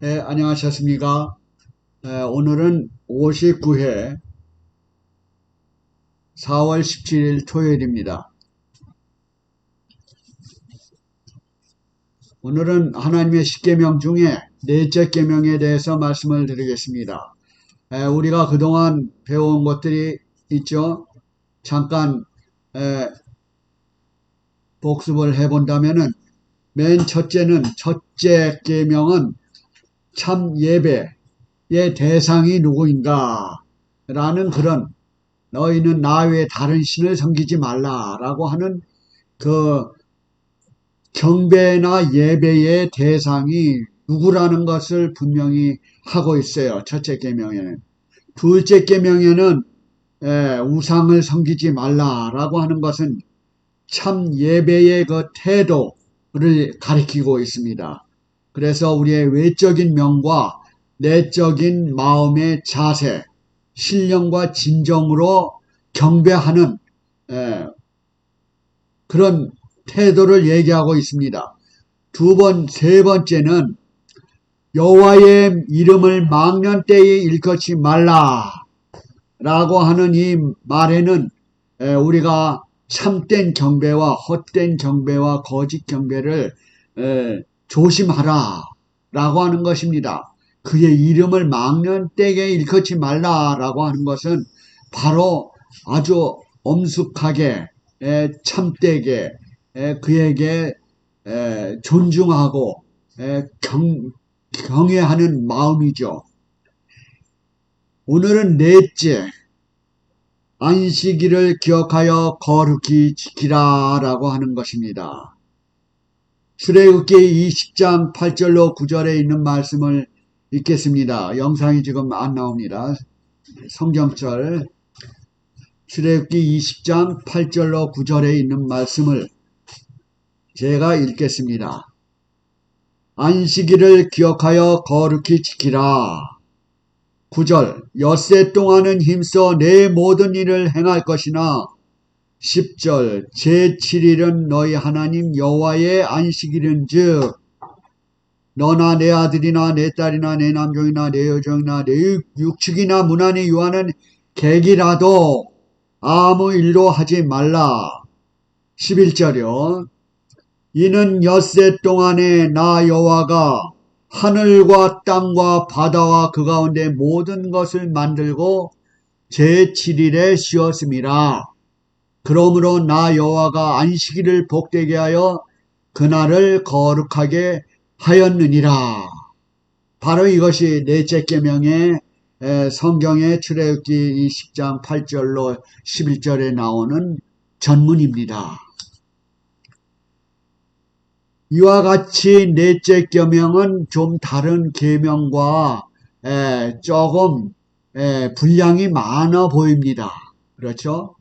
네, 안녕하셨습니까? 오늘은 59회 4월 17일 토요일입니다. 오늘은 하나님의 십계명 중에 넷째 계명에 대해서 말씀을 드리겠습니다. 우리가 그동안 배워온 것들이 있죠. 잠깐 복습을 해본다면은 맨 첫째 계명은 참 예배의 대상이 누구인가 라는 그런 너희는 나 외에 다른 신을 섬기지 말라라고 하는 그 경배나 예배의 대상이 누구라는 것을 분명히 하고 있어요. 첫째 계명에는. 둘째 계명에는 우상을 섬기지 말라라고 하는 것은 참 예배의 그 태도를 가리키고 있습니다. 그래서 우리의 외적인 명과 내적인 마음의 자세, 신령과 진정으로 경배하는 그런 태도를 얘기하고 있습니다. 세 번째는 여호와의 이름을 망년 때에 일컫지 말라 라고 하는 이 말에는 우리가 참된 경배와 헛된 경배와 거짓 경배를 조심하라 라고 하는 것입니다. 그의 이름을 망년 때에 일컫지 말라 라고 하는 것은 바로 아주 엄숙하게 참되게 그에게 존중하고 경외하는 마음이죠. 오늘은 넷째, 안식일을 기억하여 거룩히 지키라 라고 하는 것입니다. 출애굽기 20장 8절로 9절에 있는 말씀을 읽겠습니다. 영상이 지금 안 나옵니다. 성경절 출애굽기 20장 8절로 9절에 있는 말씀을 제가 읽겠습니다. 안식일을 기억하여 거룩히 지키라. 9절 엿새 동안은 힘써 내 모든 일을 행할 것이나 10절 제7일은 너희 하나님 여호와의 안식일인즉 너나 내 아들이나 내 딸이나 내 남종이나 내 여종이나 내 육축이나 문안에 유하는 객이라도 아무 일도 하지 말라. 11절이요. 이는 엿새 동안에 나 여호와가 하늘과 땅과 바다와 그 가운데 모든 것을 만들고 제7일에 쉬었음이라. 그러므로 나 여호와가 안식일을 복되게 하여 그날을 거룩하게 하였느니라. 바로 이것이 넷째 계명의 성경의 출애굽기 20장 8절로 11절에 나오는 전문입니다. 이와 같이 넷째 계명은 좀 다른 계명과 조금 분량이 많아 보입니다. 그렇죠?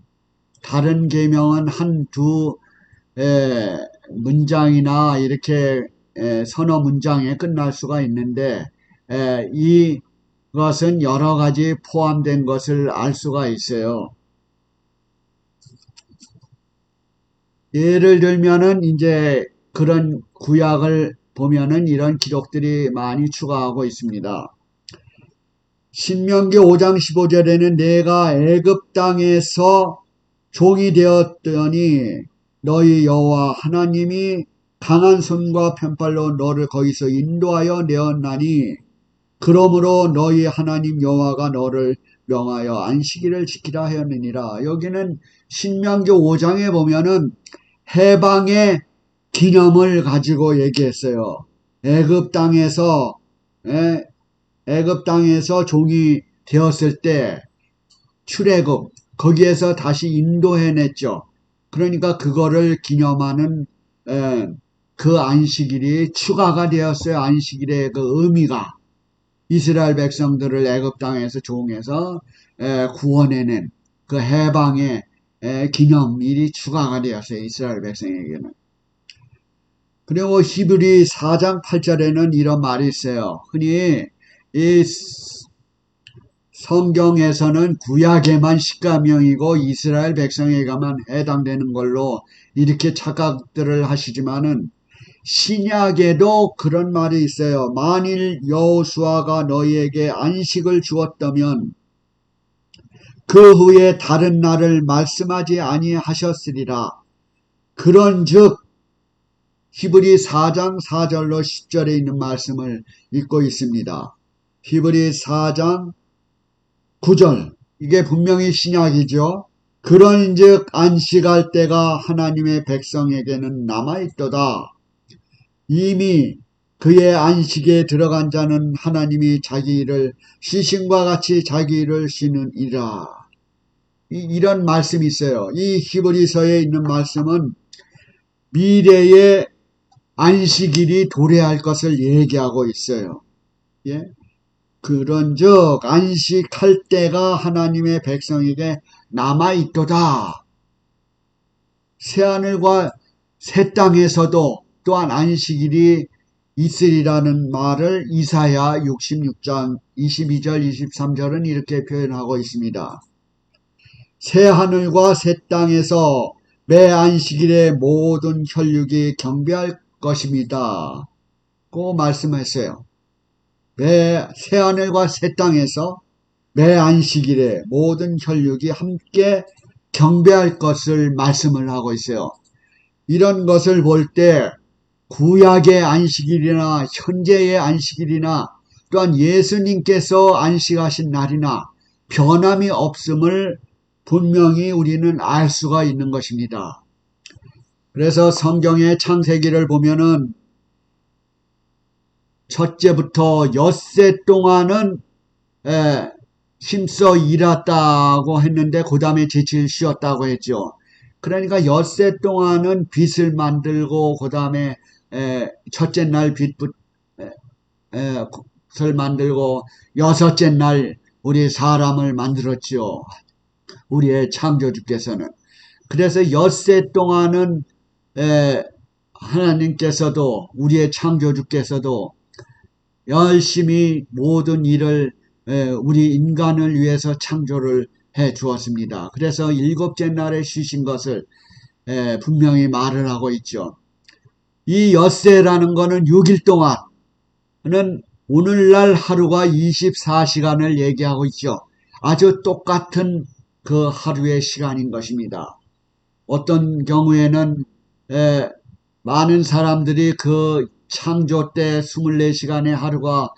다른 계명은 한두 문장이나 이렇게 서너 문장에 끝날 수가 있는데 이것은 여러 가지 포함된 것을 알 수가 있어요. 예를 들면은 이제 그런 구약을 보면은 이런 기록들이 많이 추가하고 있습니다. 신명기 5장 15절에는 내가 애굽 땅에서 종이 되었더니 너희 여호와 하나님이 강한 손과 편팔로 너를 거기서 인도하여 내었나니 그러므로 너희 하나님 여호와가 너를 명하여 안식일을 지키라 하였느니라. 여기는 신명기 5장에 보면은 해방의 기념을 가지고 얘기했어요. 애굽 땅에서 종이 되었을 때 출애굽 거기에서 다시 인도해냈죠. 그러니까 그거를 기념하는 그 안식일이 추가가 되었어요. 안식일의 그 의미가 이스라엘 백성들을 애굽 땅에서 종에서 구원해낸 그 해방의 기념일이 추가가 되었어요. 이스라엘 백성에게는. 그리고 히브리 4장 8절에는 이런 말이 있어요. 흔히 이 성경에서는 구약에만 십계명이고 이스라엘 백성에게만 해당되는 걸로 이렇게 착각들을 하시지만은 신약에도 그런 말이 있어요. 만일 여호수아가 너희에게 안식을 주었다면 그 후에 다른 날을 말씀하지 아니하셨으리라. 그런즉 히브리 4장 4절로 10절에 있는 말씀을 읽고 있습니다. 히브리 4장 9절, 이게 분명히 신약이죠. 그런즉 안식할 때가 하나님의 백성에게는 남아있도다. 이미 그의 안식에 들어간 자는 하나님이 자기 일을 쉬심과 같이 자기 일을 쉬느니라. 이런 말씀이 있어요. 이 히브리서에 있는 말씀은 미래의 안식일이 도래할 것을 얘기하고 있어요. 예? 그런즉 안식할 때가 하나님의 백성에게 남아있도다. 새하늘과 새 땅에서도 또한 안식일이 있으리라는 말을 이사야 66장 22절 23절은 이렇게 표현하고 있습니다. 새하늘과 새 땅에서 매 안식일에 모든 혈육이 경배할 것입니다. 고 말씀했어요. 매 새하늘과 새 땅에서 매 안식일에 모든 혈육이 함께 경배할 것을 말씀을 하고 있어요. 이런 것을 볼 때 구약의 안식일이나 현재의 안식일이나 또한 예수님께서 안식하신 날이나 변함이 없음을 분명히 우리는 알 수가 있는 것입니다. 그래서 성경의 창세기를 보면은 첫째부터 엿새 동안은 힘써 일했다고 했는데 그 다음에 며칠 쉬었다고 했죠. 그러니까 엿새 동안은 빚을 만들고 그 다음에 첫째 날 빚을 만들고 여섯째 날 우리 사람을 만들었죠. 우리의 창조주께서는. 그래서 엿새 동안은 하나님께서도 우리의 창조주께서도 열심히 모든 일을 우리 인간을 위해서 창조를 해 주었습니다. 그래서 일곱째 날에 쉬신 것을 분명히 말을 하고 있죠. 이 엿새라는 것은 6일 동안은 오늘날 하루가 24시간을 얘기하고 있죠. 아주 똑같은 그 하루의 시간인 것입니다. 어떤 경우에는 많은 사람들이 그 창조 때 24시간의 하루가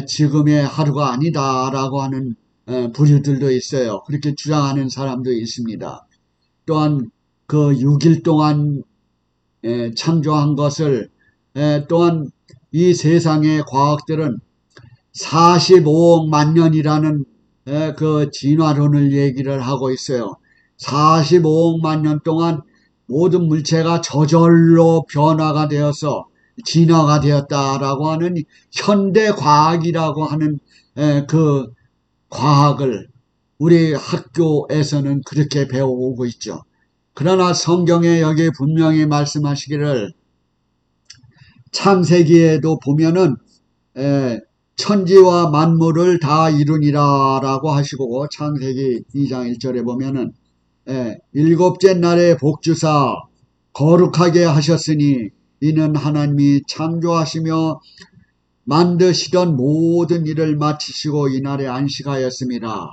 지금의 하루가 아니다라고 하는 부류들도 있어요. 그렇게 주장하는 사람도 있습니다. 또한 그 6일 동안 창조한 것을 또한 이 세상의 과학들은 45억 만 년이라는 그 진화론을 얘기를 하고 있어요. 45억 만 년 동안 모든 물체가 저절로 변화가 되어서 진화가 되었다라고 하는 현대과학이라고 하는 그 과학을 우리 학교에서는 그렇게 배워오고 있죠. 그러나 성경에 여기 분명히 말씀하시기를 창세기에도 보면은 천지와 만물을 다 이루니라 라고 하시고 창세기 2장 1절에 보면은 일곱째 날에 복주사 거룩하게 하셨으니 이는 하나님이 창조하시며 만드시던 모든 일을 마치시고 이날에 안식하였습니다.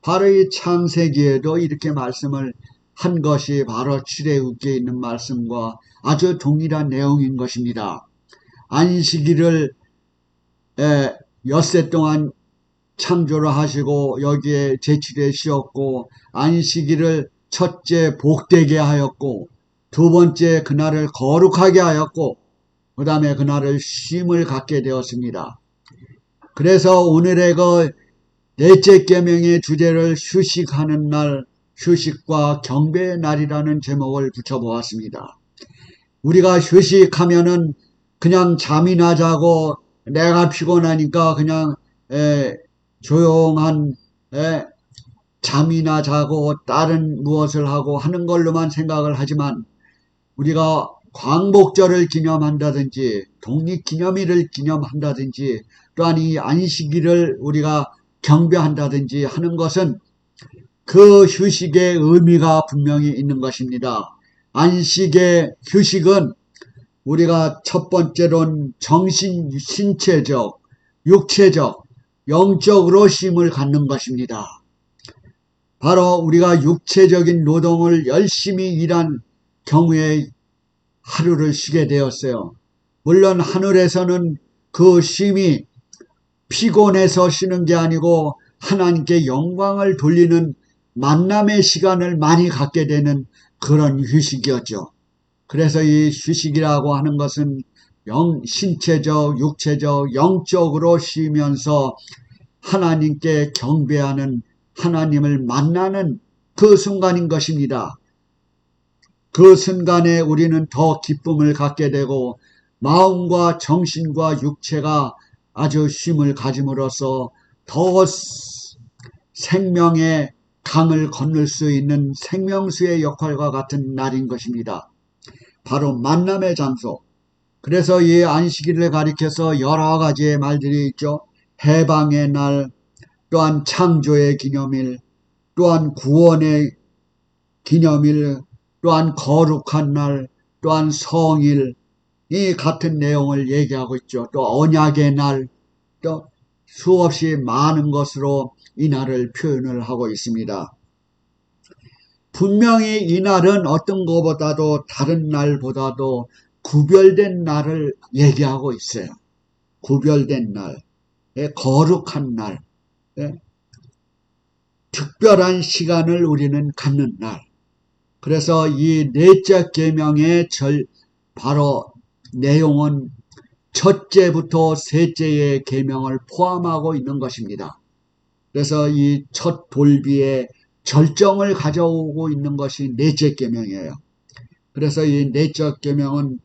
바로 이 창세기에도 이렇게 말씀을 한 것이 바로 출애굽기에 있는 말씀과 아주 동일한 내용인 것입니다. 안식일을 엿새 동안 창조를 하시고 여기에 제칠에 쉬었고 안식일을 첫째 복되게 하였고 두 번째 그날을 거룩하게 하였고 그 다음에 그날을 쉼을 갖게 되었습니다. 그래서 오늘의 그 넷째 계명의 주제를 휴식하는 날, 휴식과 경배의 날이라는 제목을 붙여보았습니다. 우리가 휴식하면은 그냥 잠이나 자고 내가 피곤하니까 그냥 조용한 잠이나 자고 다른 무엇을 하고 하는 걸로만 생각을 하지만 우리가 광복절을 기념한다든지 독립기념일을 기념한다든지 또한 이 안식일을 우리가 경배한다든지 하는 것은 그 휴식의 의미가 분명히 있는 것입니다. 안식의 휴식은 우리가 첫 번째로는 신체적, 육체적, 영적으로 쉼을 갖는 것입니다. 바로 우리가 육체적인 노동을 열심히 일한 경우에 하루를 쉬게 되었어요. 물론 하늘에서는 그 쉼이 피곤해서 쉬는 게 아니고 하나님께 영광을 돌리는 만남의 시간을 많이 갖게 되는 그런 휴식이었죠. 그래서 이 휴식이라고 하는 것은 신체적, 육체적, 영적으로 쉬면서 하나님께 경배하는, 하나님을 만나는 그 순간인 것입니다. 그 순간에 우리는 더 기쁨을 갖게 되고 마음과 정신과 육체가 아주 쉼을 가짐으로써 더 생명의 강을 건널 수 있는 생명수의 역할과 같은 날인 것입니다. 바로 만남의 장소. 그래서 이 안식일을 가리켜서 여러 가지의 말들이 있죠. 해방의 날, 또한 창조의 기념일, 또한 구원의 기념일, 또한 거룩한 날, 또한 성일, 이 같은 내용을 얘기하고 있죠. 또 언약의 날, 또 수없이 많은 것으로 이 날을 표현을 하고 있습니다. 분명히 이 날은 어떤 것보다도 다른 날보다도 구별된 날을 얘기하고 있어요. 구별된 날, 거룩한 날, 특별한 시간을 우리는 갖는 날. 그래서 이 넷째 계명의 바로 내용은 첫째부터 셋째의 계명을 포함하고 있는 것입니다. 그래서 이 첫 돌비의 절정을 가져오고 있는 것이 넷째 계명이에요. 그래서 이 넷째 계명은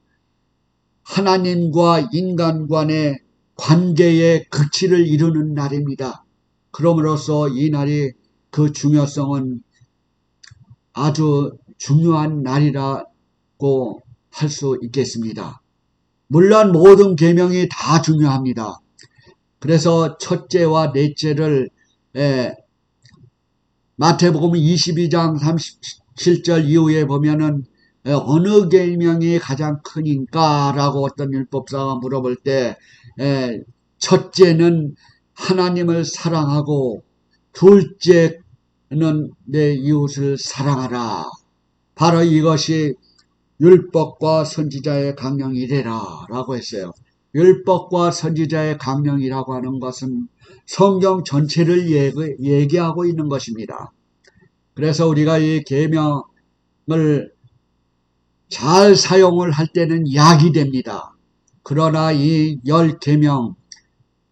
하나님과 인간 간의 관계의 극치를 이루는 날입니다. 그럼으로써 이 날이 그 중요성은 아주 중요한 날이라고 할 수 있겠습니다. 물론 모든 계명이 다 중요합니다. 그래서 첫째와 넷째를 마태복음 22장 37절 이후에 보면은 어느 계명이 가장 크니까 라고 어떤 율법사가 물어볼 때 첫째는 하나님을 사랑하고 둘째는 내 이웃을 사랑하라. 바로 이것이 율법과 선지자의 강령이래라 라고 했어요. 율법과 선지자의 강령이라고 하는 것은 성경 전체를 얘기하고 있는 것입니다. 그래서 우리가 이 계명을 잘 사용을 할 때는 약이 됩니다. 그러나 이 10계명,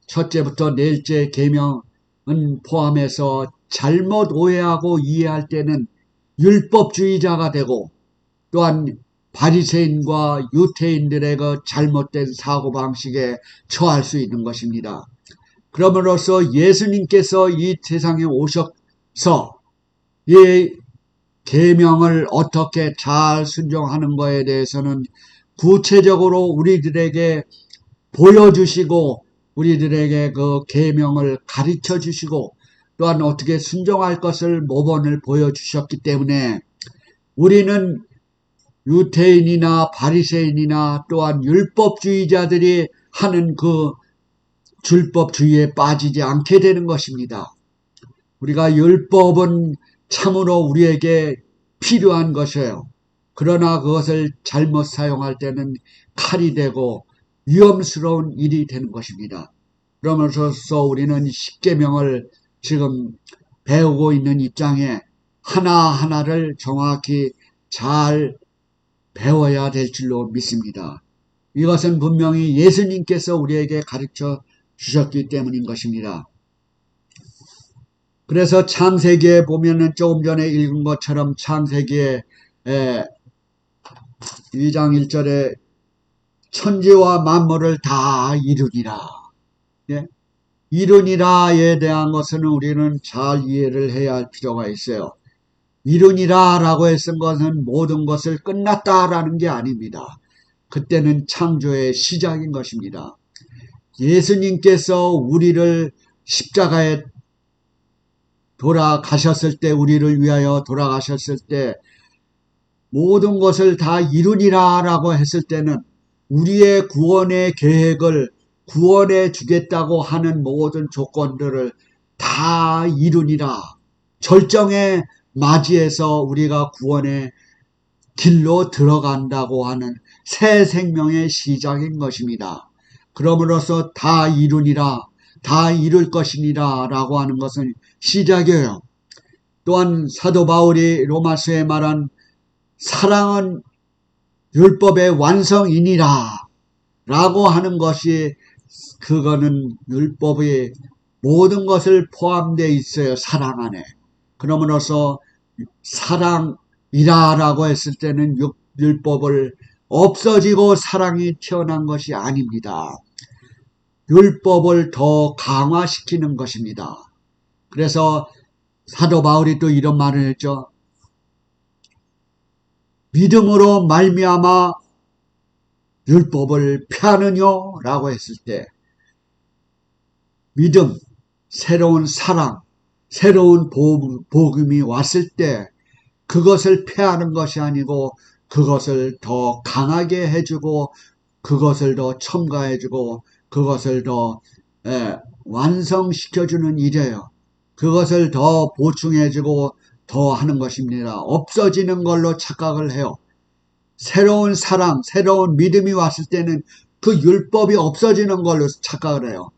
첫째부터 넷째 계명은 포함해서 잘못 오해하고 이해할 때는 율법주의자가 되고 또한 바리새인과 유태인들의 그 잘못된 사고방식에 처할 수 있는 것입니다. 그럼으로써 예수님께서 이 세상에 오셔서 이 계명을 어떻게 잘 순종하는 것에 대해서는 구체적으로 우리들에게 보여주시고 우리들에게 그 계명을 가르쳐 주시고 또한 어떻게 순종할 것을 모범을 보여주셨기 때문에 우리는 유태인이나 바리새인이나 또한 율법주의자들이 하는 그 율법주의에 빠지지 않게 되는 것입니다. 우리가 율법은 참으로 우리에게 필요한 것이에요. 그러나 그것을 잘못 사용할 때는 칼이 되고 위험스러운 일이 되는 것입니다. 그러면서 우리는 십계명을 지금 배우고 있는 입장에 하나하나를 정확히 잘 배워야 될 줄로 믿습니다. 이것은 분명히 예수님께서 우리에게 가르쳐 주셨기 때문인 것입니다. 그래서 창세기에 보면은 조금 전에 읽은 것처럼 창세기에 2장 1절에 천지와 만물을 다 이루니라. 예? 이루니라에 대한 것은 우리는 잘 이해를 해야 할 필요가 있어요. 이루니라 라고 했은 것은 모든 것을 끝났다라는 게 아닙니다. 그때는 창조의 시작인 것입니다. 예수님께서 우리를 십자가에 돌아가셨을 때, 우리를 위하여 돌아가셨을 때 모든 것을 다 이루니라 라고 했을 때는 우리의 구원의 계획을 구원해 주겠다고 하는 모든 조건들을 다 이루니라. 절정에 맞이해서 우리가 구원의 길로 들어간다고 하는 새 생명의 시작인 것입니다. 그러므로서 다 이루니라, 다 이룰 것이니라 라고 하는 것은 시작이에요. 또한 사도 바울이 로마서에 말한 사랑은 율법의 완성이니라 라고 하는 것이, 그거는 율법의 모든 것을 포함되어 있어요. 사랑 안에. 그러므로서 사랑이라 라고 했을 때는 율법을 없어지고 사랑이 태어난 것이 아닙니다. 율법을 더 강화시키는 것입니다. 그래서 사도 바울이 또 이런 말을 했죠. 믿음으로 말미암아 율법을 폐하느뇨 라고 했을 때, 믿음, 새로운 사랑, 새로운 복음이 왔을 때 그것을 폐하는 것이 아니고 그것을 더 강하게 해주고 그것을 더 첨가해주고 그것을 더 완성시켜주는 일이에요. 그것을 더 보충해주고 더 하는 것입니다. 없어지는 걸로 착각을 해요. 새로운 사랑, 새로운 믿음이 왔을 때는 그 율법이 없어지는 걸로 착각을 해요.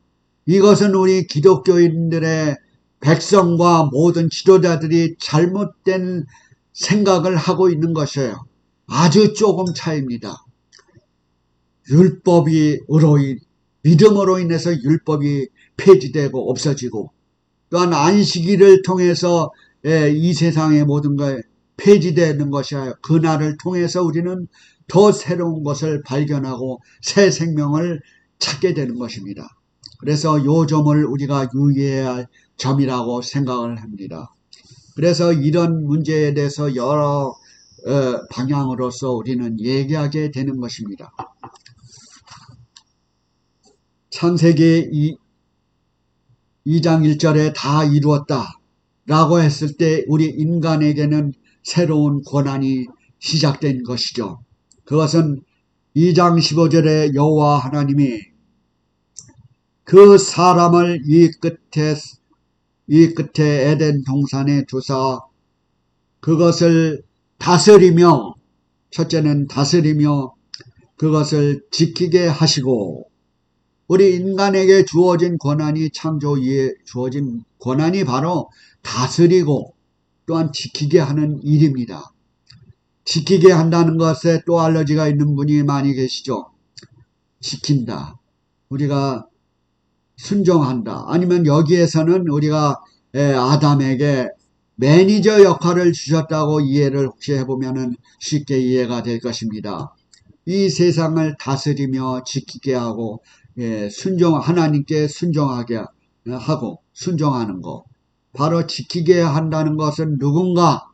이것은 우리 기독교인들의 백성과 모든 지도자들이 잘못된 생각을 하고 있는 것이에요. 아주 조금 차이입니다. 믿음으로 인해서 율법이 폐지되고 없어지고, 또한 안식일을 통해서 이 세상의 모든 걸 폐지되는 것이에요. 그날을 통해서 우리는 더 새로운 것을 발견하고 새 생명을 찾게 되는 것입니다. 그래서 이 점을 우리가 유의해야 할 점이라고 생각을 합니다. 그래서 이런 문제에 대해서 여러 방향으로서 우리는 얘기하게 되는 것입니다. 창세기 2장 1절에 다 이루었다 라고 했을 때 우리 인간에게는 새로운 권한이 시작된 것이죠. 그것은 2장 15절에 여호와 하나님이 그 사람을 이 끝에 에덴 동산에 두사 그것을 다스리며, 첫째는 다스리며 그것을 지키게 하시고, 우리 인간에게 주어진 권한이, 창조위에 주어진 권한이 바로 다스리고 또한 지키게 하는 일입니다. 지키게 한다는 것에 또 알러지가 있는 분이 많이 계시죠. 지킨다, 우리가 순종한다, 아니면 여기에서는 우리가 아담에게 매니저 역할을 주셨다고 이해를 혹시 해보면 쉽게 이해가 될 것입니다. 이 세상을 다스리며 지키게 하고 하나님께 순종하게 하고 순종하는 것, 바로 지키게 한다는 것은 누군가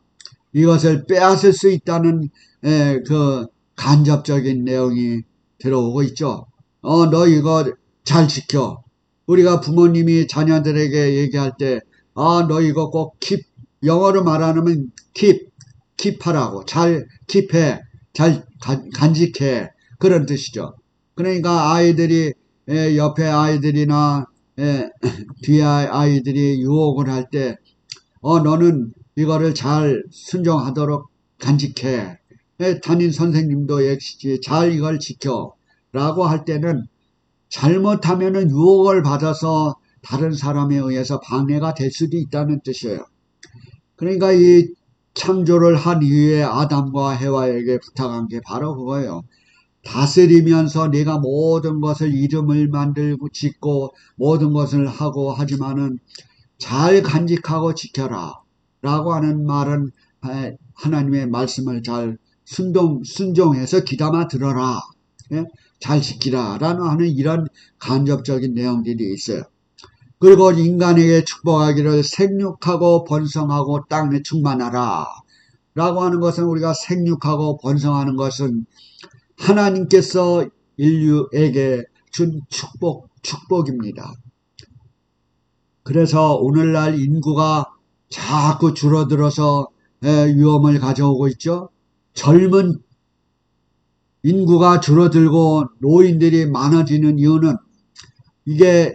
이것을 빼앗을 수 있다는 그 간접적인 내용이 들어오고 있죠. 너 이거 잘 지켜. 우리가 부모님이 자녀들에게 얘기할 때 너 이거 꼭 영어로 말하면 킵하라고, 잘 킵해, 잘 간직해, 그런 뜻이죠. 그러니까 아이들이 옆에 아이들이나 뒤에 아이들이 유혹을 할 때 너는 이거를 잘 순종하도록 간직해, 담임 선생님도 역시 잘 이걸 지켜 라고 할 때는 잘못하면은 유혹을 받아서 다른 사람에 의해서 방해가 될 수도 있다는 뜻이에요. 그러니까 이 창조를 한 이후에 아담과 해와에게 부탁한 게 바로 그거예요. 다스리면서 네가 모든 것을 이름을 만들고 짓고 모든 것을 하고 하지만은 잘 간직하고 지켜라 라고 하는 말은 하나님의 말씀을 잘 순종해서 귀담아 들어라, 잘 지키라 라는 하는 이런 간접적인 내용들이 있어요. 그리고 인간에게 축복하기를 생육하고 번성하고 땅에 충만하라 라고 하는 것은, 우리가 생육하고 번성하는 것은 하나님께서 인류에게 준 축복입니다. 그래서 오늘날 인구가 자꾸 줄어들어서 위험을 가져오고 있죠. 젊은 인구가 줄어들고 노인들이 많아지는 이유는 이게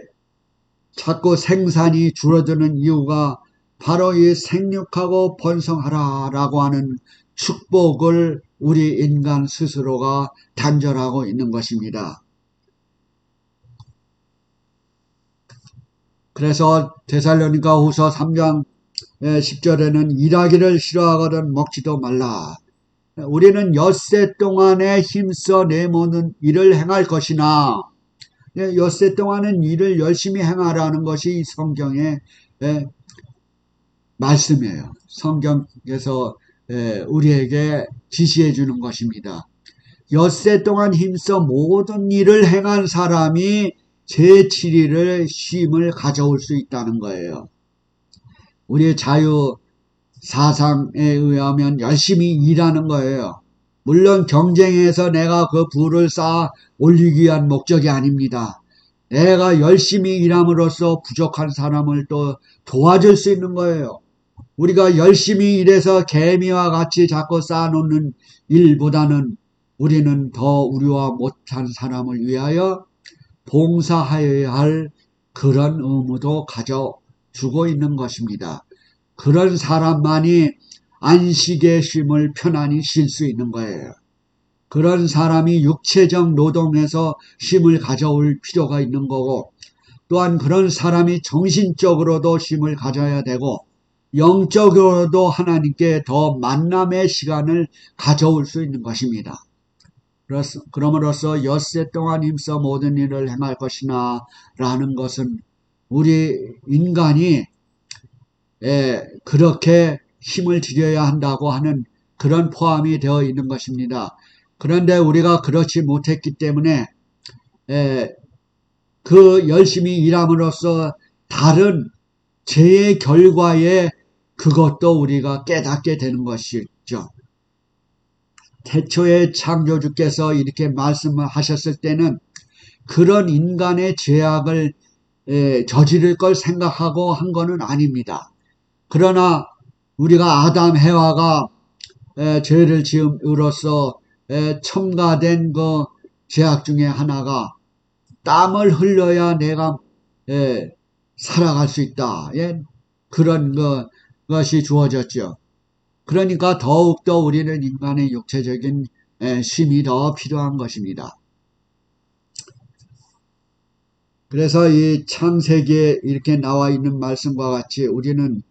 자꾸 생산이 줄어드는 이유가 바로 이 생육하고 번성하라라고 하는 축복을 우리 인간 스스로가 단절하고 있는 것입니다. 그래서 데살로니가 후서 3장 10절에는 일하기를 싫어하거든 먹지도 말라. 우리는 엿새 동안에 힘써 내 모든 일을 행할 것이나, 엿새 동안은 일을 열심히 행하라는 것이 성경의 말씀이에요. 성경에서 우리에게 지시해 주는 것입니다. 엿새 동안 힘써 모든 일을 행한 사람이 제7일을 쉼을 가져올 수 있다는 거예요. 우리의 자유 사상에 의하면 열심히 일하는 거예요. 물론 경쟁해서 내가 그 부를 쌓아 올리기 위한 목적이 아닙니다. 내가 열심히 일함으로써 부족한 사람을 또 도와줄 수 있는 거예요. 우리가 열심히 일해서 개미와 같이 자꾸 쌓아놓는 일보다는 우리는 더 우리와 못한 사람을 위하여 봉사하여야 할 그런 의무도 가져주고 있는 것입니다. 그런 사람만이 안식의 쉼을 편안히 쉴 수 있는 거예요. 그런 사람이 육체적 노동에서 쉼을 가져올 필요가 있는 거고, 또한 그런 사람이 정신적으로도 쉼을 가져야 되고 영적으로도 하나님께 더 만남의 시간을 가져올 수 있는 것입니다. 그럼으로써 엿새 동안 힘써 모든 일을 행할 것이나 라는 것은 우리 인간이 그렇게 힘을 들여야 한다고 하는 그런 포함이 되어 있는 것입니다. 그런데 우리가 그렇지 못했기 때문에 그 열심히 일함으로써 다른 죄의 결과에 그것도 우리가 깨닫게 되는 것이죠. 태초에 창조주께서 이렇게 말씀을 하셨을 때는 그런 인간의 죄악을 저지를 걸 생각하고 한 것은 아닙니다. 그러나 우리가 아담 해와가 죄를 지음으로써 첨가된 그 죄악 중에 하나가 땀을 흘려야 내가 살아갈 수 있다. 그런 것이 주어졌죠. 그러니까 더욱더 우리는 인간의 육체적인 쉼이 더 필요한 것입니다. 그래서 이 창세기에 이렇게 나와 있는 말씀과 같이 우리는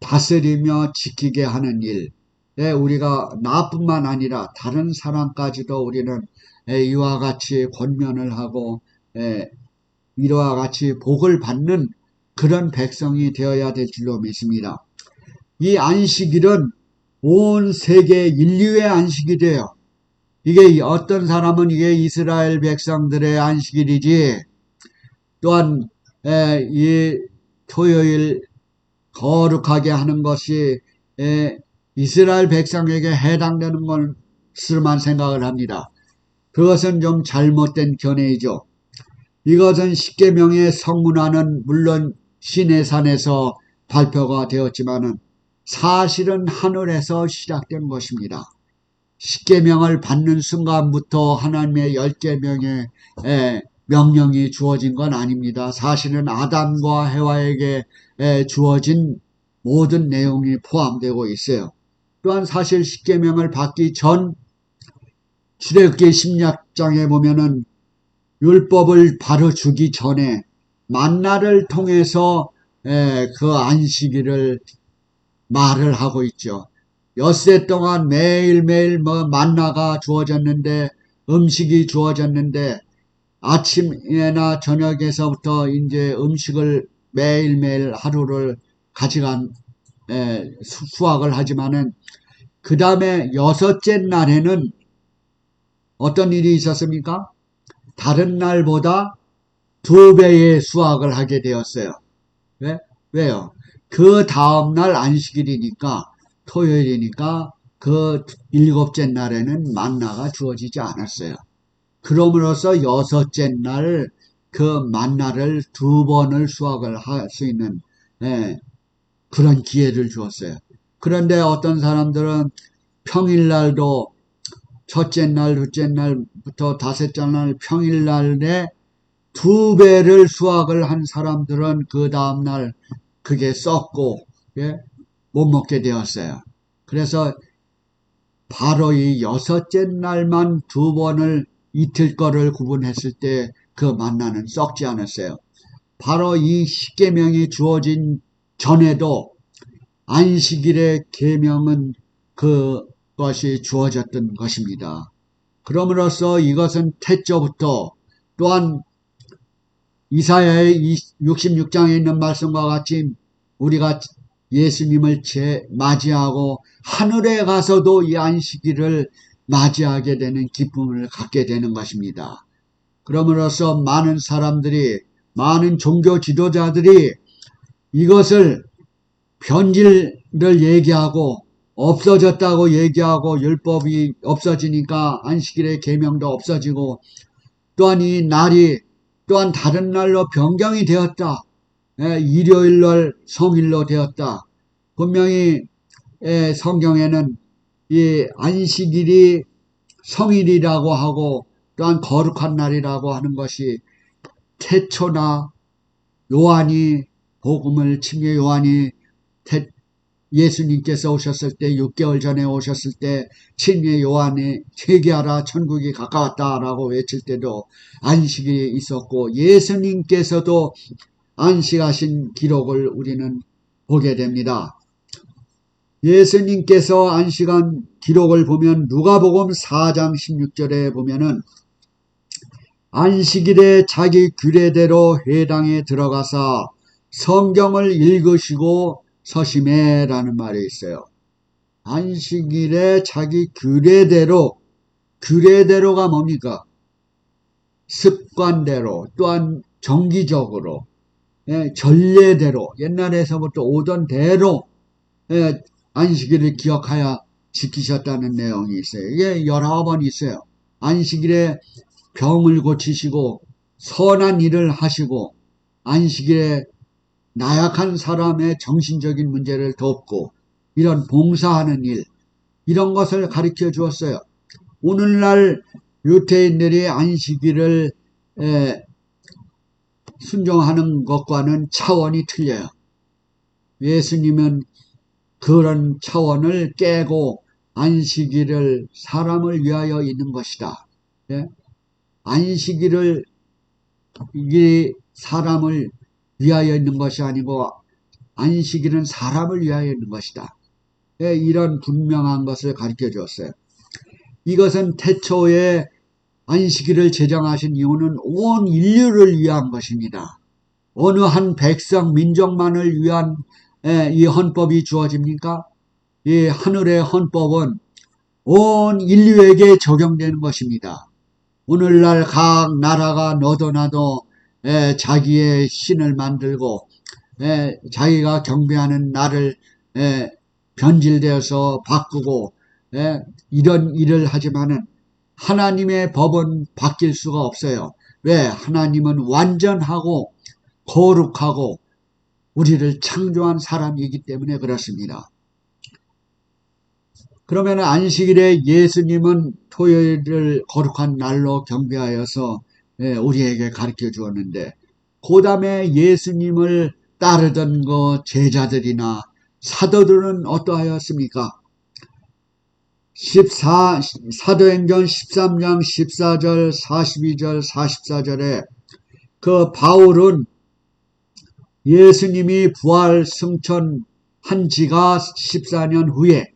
다스리며 지키게 하는 일, 우리가 나뿐만 아니라 다른 사람까지도 우리는 이와 같이 권면을 하고 이와 같이 복을 받는 그런 백성이 되어야 될 줄로 믿습니다. 이 안식일은 온 세계 인류의 안식일이에요. 이게 어떤 사람은 이게 이스라엘 백성들의 안식일이지, 또한 이 토요일 거룩하게 하는 것이 이스라엘 백성에게 해당되는 것으로만 생각을 합니다. 그것은 좀 잘못된 견해이죠. 이것은 십계명의 성문화는 물론 시내산에서 발표가 되었지만은 사실은 하늘에서 시작된 것입니다. 십계명을 받는 순간부터 하나님의 10계명의 명령이 주어진 건 아닙니다. 사실은 아담과 해와에게 주어진 모든 내용이 포함되고 있어요. 또한 사실 십계명을 받기 전 출애굽기 16장에 보면은 율법을 바로 주기 전에 만나를 통해서 그 안식일을 말을 하고 있죠. 엿새 동안 매일매일 만나가 주어졌는데, 음식이 주어졌는데, 아침이나 저녁에서부터 이제 음식을 매일매일 하루를 가져간 수확을 하지만은 그 다음에 여섯째 날에는 어떤 일이 있었습니까? 다른 날보다 2배의 수확을 하게 되었어요. 왜? 왜요? 그 다음날 안식일이니까, 토요일이니까 그 7째 날에는 만나가 주어지지 않았어요. 그럼으로써 6째 날 그 만나를 2번을 수확을 할 수 있는 그런 기회를 주었어요. 그런데 어떤 사람들은 평일날도 첫째 날, 둘째 날부터 다섯째 날 평일날에 2배를 수확을 한 사람들은 그 다음날 그게 썩고, 예? 못 먹게 되었어요. 그래서 바로 이 6째 날만 2번을 이틀 거를 구분했을 때 그 만나는 썩지 않았어요. 바로 이 십계명이 주어진 전에도 안식일의 계명은 그것이 주어졌던 것입니다. 그럼으로써 이것은 태초부터, 또한 이사야의 66장에 있는 말씀과 같이 우리가 예수님을 맞이하고 하늘에 가서도 이 안식일을 맞이하게 되는 기쁨을 갖게 되는 것입니다. 그럼으로써 많은 사람들이, 많은 종교 지도자들이 이것을 변질을 얘기하고 없어졌다고 얘기하고 율법이 없어지니까 안식일의 계명도 없어지고 또한 이 날이 또한 다른 날로 변경이 되었다. 일요일날 성일로 되었다. 분명히 성경에는 이 안식일이 성일이라고 하고 또한 거룩한 날이라고 하는 것이 태초나 요한이 복음을 침례 요한이 예수님께서 오셨을 때 6개월 전에 오셨을 때 침례 요한이 회개하라 천국이 가까웠다라고 외칠 때도 안식이 있었고 예수님께서도 안식하신 기록을 우리는 보게 됩니다. 예수님께서 안식한 기록을 보면 누가복음 4장 16절에 보면은 안식일에 자기 규례대로 회당에 들어가서 성경을 읽으시고 서심해라는 말이 있어요. 안식일에 자기 규례대로가 뭡니까? 습관대로, 또한 정기적으로, 전례대로, 옛날에서부터 오던 대로 안식일을 기억하여 지키셨다는 내용이 있어요. 이게 여러 번 있어요. 안식일에 병을 고치시고 선한 일을 하시고 안식일에 나약한 사람의 정신적인 문제를 돕고 이런 봉사하는 일, 이런 것을 가르쳐 주었어요. 오늘날 유태인들이 안식일을 순종하는 것과는 차원이 틀려요. 예수님은 그런 차원을 깨고 안식일을 사람을 위하여 있는 것이다. 안식일을 이 사람을 위하여 있는 것이 아니고 안식일은 사람을 위하여 있는 것이다. 이런 분명한 것을 가르쳐 주었어요. 이것은 태초에 안식일을 제정하신 이유는 온 인류를 위한 것입니다. 어느 한 백성 민족만을 위한 이 헌법이 주어집니까? 이 하늘의 헌법은 온 인류에게 적용되는 것입니다. 오늘날 각 나라가 너도 나도 자기의 신을 만들고 자기가 경배하는 날을 변질되어서 바꾸고 이런 일을 하지만은 하나님의 법은 바뀔 수가 없어요. 왜? 하나님은 완전하고 거룩하고 우리를 창조한 사람이기 때문에 그렇습니다. 그러면 안식일에 예수님은 토요일을 거룩한 날로 경배하여서 우리에게 가르쳐 주었는데 그 다음에 예수님을 따르던 그 제자들이나 사도들은 어떠하였습니까? 사도행전 13장 14절 42절 44절에 그 바울은 예수님이 부활 승천한 지가 14년 후에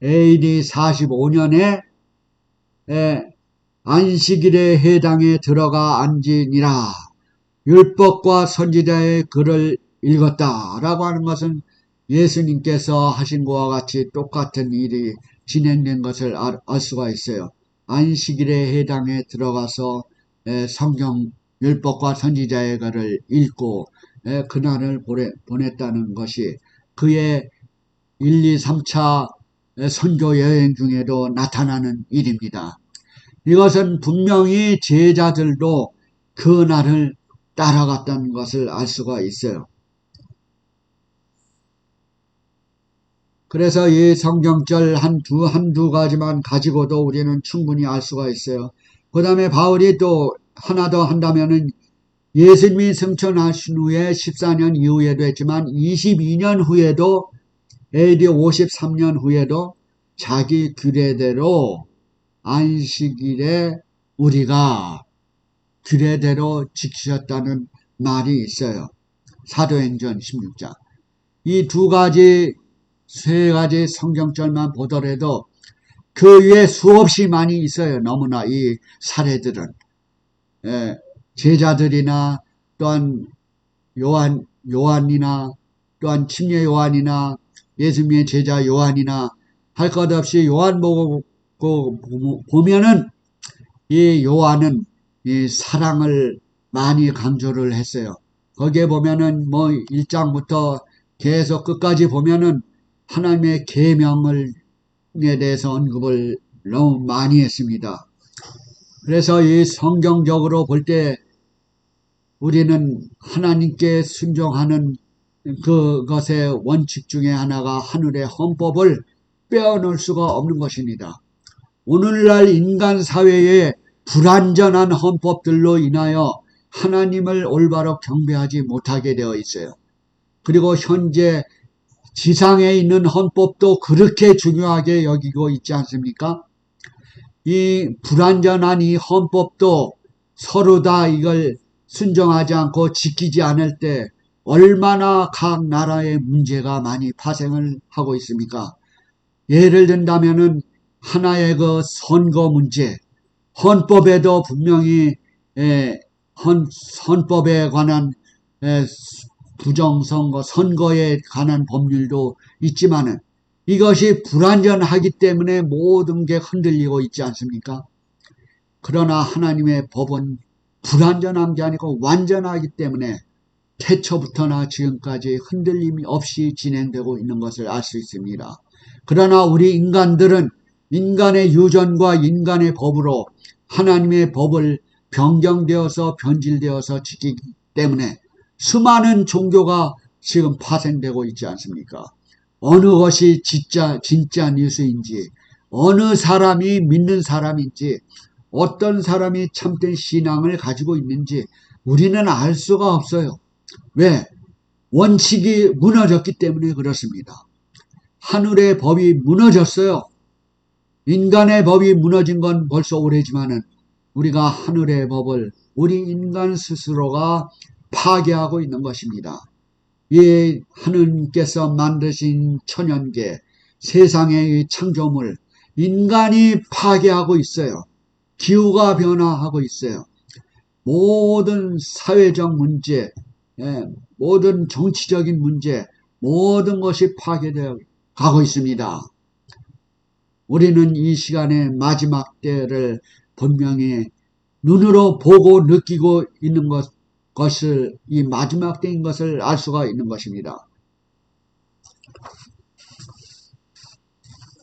AD 45년에 안식일의 회당에 들어가 앉으니라 율법과 선지자의 글을 읽었다라고 하는 것은 예수님께서 하신 것과 같이 똑같은 일이 진행된 것을 알 수가 있어요. 안식일의 회당에 들어가서 성경 율법과 선지자의 글을 읽고 그날을 보냈다는 것이 그의 1, 2, 3차 선교 여행 중에도 나타나는 일입니다. 이것은 분명히 제자들도 그날을 따라갔다는 것을 알 수가 있어요. 그래서 이 성경절 한두 가지만 가지고도 우리는 충분히 알 수가 있어요. 그 다음에 바울이 또 하나 더 한다면은 예수님이 승천하신 후에 14년 이후에도 했지만 22년 후에도 AD 53년 후에도 자기 규례대로 안식일에 우리가 규례대로 지키셨다는 말이 있어요. 사도행전 16장. 이 두 가지, 세 가지 성경절만 보더라도 그 위에 수없이 많이 있어요. 너무나 이 사례들은. 제자들이나 또한 요한이나 또한 침례 요한이나 예수님의 제자 요한이나 할 것 없이 요한 보고 보면은 이 요한은 이 사랑을 많이 강조를 했어요. 거기에 보면은 뭐 1장부터 계속 끝까지 보면은 하나님의 계명에 대해서 언급을 너무 많이 했습니다. 그래서 이 성경적으로 볼 때 우리는 하나님께 순종하는 그것의 원칙 중에 하나가 하늘의 헌법을 빼어놓을 수가 없는 것입니다. 오늘날 인간 사회에 불완전한 헌법들로 인하여 하나님을 올바로 경배하지 못하게 되어 있어요. 그리고 현재 지상에 있는 헌법도 그렇게 중요하게 여기고 있지 않습니까? 이 불완전한 이 헌법도 서로 다 이걸 순종하지 않고 지키지 않을 때 얼마나 각 나라의 문제가 많이 파생을 하고 있습니까? 예를 든다면은 하나의 그 선거 문제, 헌법에도 분명히 헌법에 관한 부정선거, 선거에 관한 법률도 있지만은 이것이 불완전하기 때문에 모든 게 흔들리고 있지 않습니까? 그러나 하나님의 법은 불완전한 게 아니고 완전하기 때문에 태초부터나 지금까지 흔들림이 없이 진행되고 있는 것을 알 수 있습니다. 그러나 우리 인간들은 인간의 유전과 인간의 법으로 하나님의 법을 변경되어서 변질되어서 지키기 때문에 수많은 종교가 지금 파생되고 있지 않습니까? 어느 것이 진짜 뉴스인지, 어느 사람이 믿는 사람인지, 어떤 사람이 참된 신앙을 가지고 있는지 우리는 알 수가 없어요. 왜? 원칙이 무너졌기 때문에 그렇습니다. 하늘의 법이 무너졌어요. 인간의 법이 무너진 건 벌써 오래지만은 우리가 하늘의 법을 우리 인간 스스로가 파괴하고 있는 것입니다. 이 하느님께서 만드신 천연계, 세상의 창조물, 인간이 파괴하고 있어요. 기후가 변화하고 있어요. 모든 사회적 문제, 모든 정치적인 문제, 모든 것이 파괴되어 가고 있습니다. 우리는 이 시간의 마지막 때를 분명히 눈으로 보고 느끼고 있는 것을 이 마지막 때인 것을 알 수가 있는 것입니다.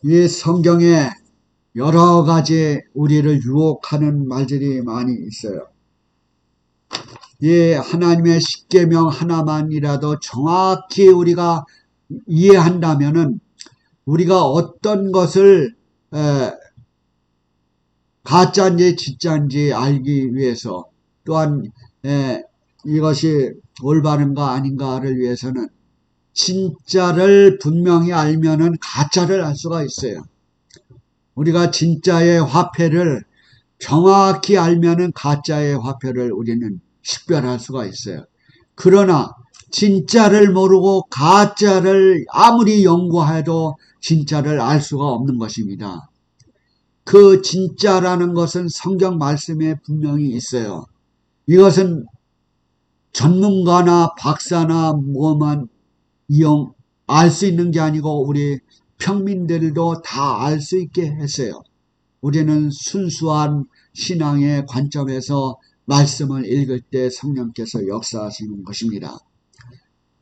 이 성경에 여러 가지 우리를 유혹하는 말들이 많이 있어요. 이 하나님의 십계명 하나만이라도 정확히 우리가 이해한다면은 우리가 어떤 것을 가짜인지 진짜인지 알기 위해서 또한 이것이 올바른가 아닌가를 위해서는 진짜를 분명히 알면은 가짜를 알 수가 있어요. 우리가 진짜의 화폐를 정확히 알면은 가짜의 화폐를 우리는 식별할 수가 있어요. 그러나 진짜를 모르고 가짜를 아무리 연구해도 진짜를 알 수가 없는 것입니다. 그 진짜라는 것은 성경 말씀에 분명히 있어요. 이것은 전문가나 박사나 뭐만 알 수 있는 게 아니고 우리 평민들도 다 알 수 있게 했어요. 우리는 순수한 신앙의 관점에서 말씀을 읽을 때 성령께서 역사하시는 것입니다.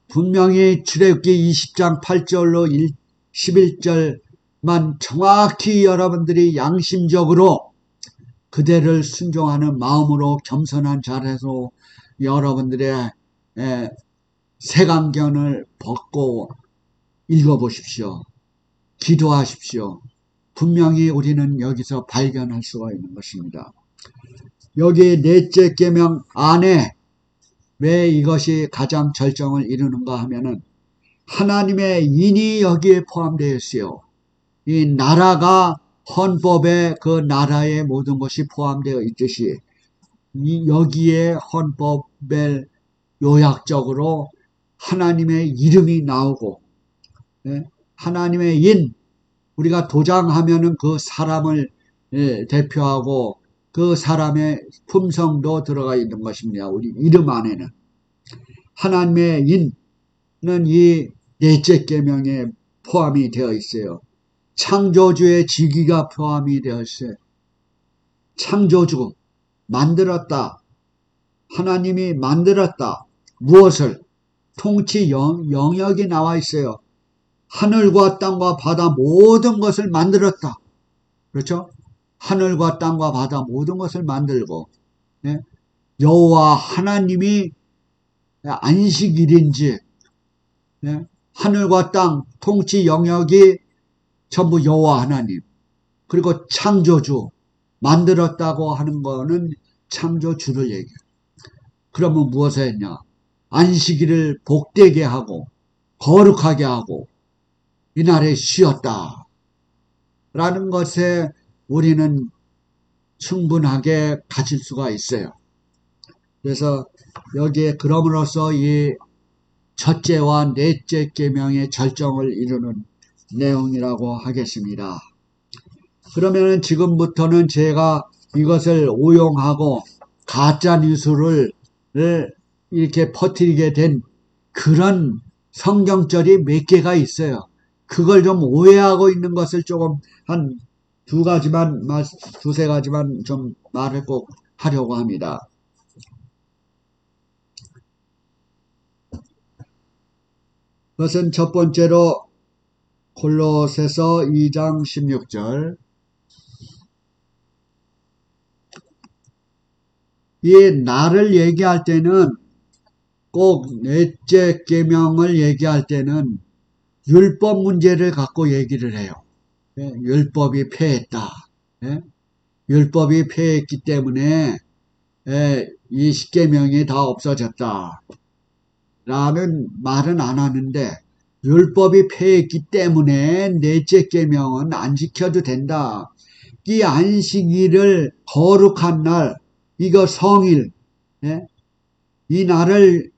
분명히 출애굽기 20장 8절로 11절만 정확히 여러분들이 양심적으로 그대를 순종하는 마음으로 겸손한 자세로 여러분들의 색안경을 벗고 읽어보십시오. 기도하십시오. 분명히 우리는 여기서 발견할 수가 있는 것입니다. 여기 넷째 계명 안에 왜 이것이 가장 절정을 이루는가 하면은 하나님의 인이 여기에 포함되어 있어요. 이 나라가 헌법에 그 나라의 모든 것이 포함되어 있듯이 여기에 헌법에 요약적으로 하나님의 이름이 나오고, 하나님의 인, 우리가 도장하면은 그 사람을 대표하고 그 사람의 품성도 들어가 있는 것입니다. 우리 이름 안에는. 하나님의 인은 이 넷째 계명에 포함이 되어 있어요. 창조주의 직위가 포함이 되어 있어요. 창조주, 만들었다. 하나님이 만들었다. 무엇을? 통치 영역이 나와 있어요. 하늘과 땅과 바다 모든 것을 만들었다. 그렇죠? 하늘과 땅과 바다 모든 것을 만들고, 여호와 하나님이 안식일인지, 하늘과 땅 통치 영역이 전부 여호와 하나님, 그리고 창조주, 만들었다고 하는 거는 창조주를 얘기해요. 그러면 무엇을 했냐? 안식일을 복되게 하고 거룩하게 하고 이날에 쉬었다 라는 것에 우리는 충분하게 가질 수가 있어요. 그래서 여기에 그럼으로써 이 첫째와 넷째 계명의 절정을 이루는 내용이라고 하겠습니다. 그러면 지금부터는 제가 이것을 오용하고 가짜 뉴스를 이렇게 퍼뜨리게 된 그런 성경절이 몇 개가 있어요. 그걸 좀 오해하고 있는 것을 조금 한 두세 가지만 좀 말을 꼭 하려고 합니다. 그것은 첫 번째로 골로새서 2장 16절. 이 나를 얘기할 때는 꼭 넷째 계명을 얘기할 때는 율법 문제를 갖고 얘기를 해요. 율법이 폐했다. 율법이 폐했기 때문에 이 십계명이 다 없어졌다 라는 말은 안 하는데, 율법이 폐했기 때문에 넷째 계명은 안 지켜도 된다. 이 안식일을 거룩한 날, 이거 성일, 이 날을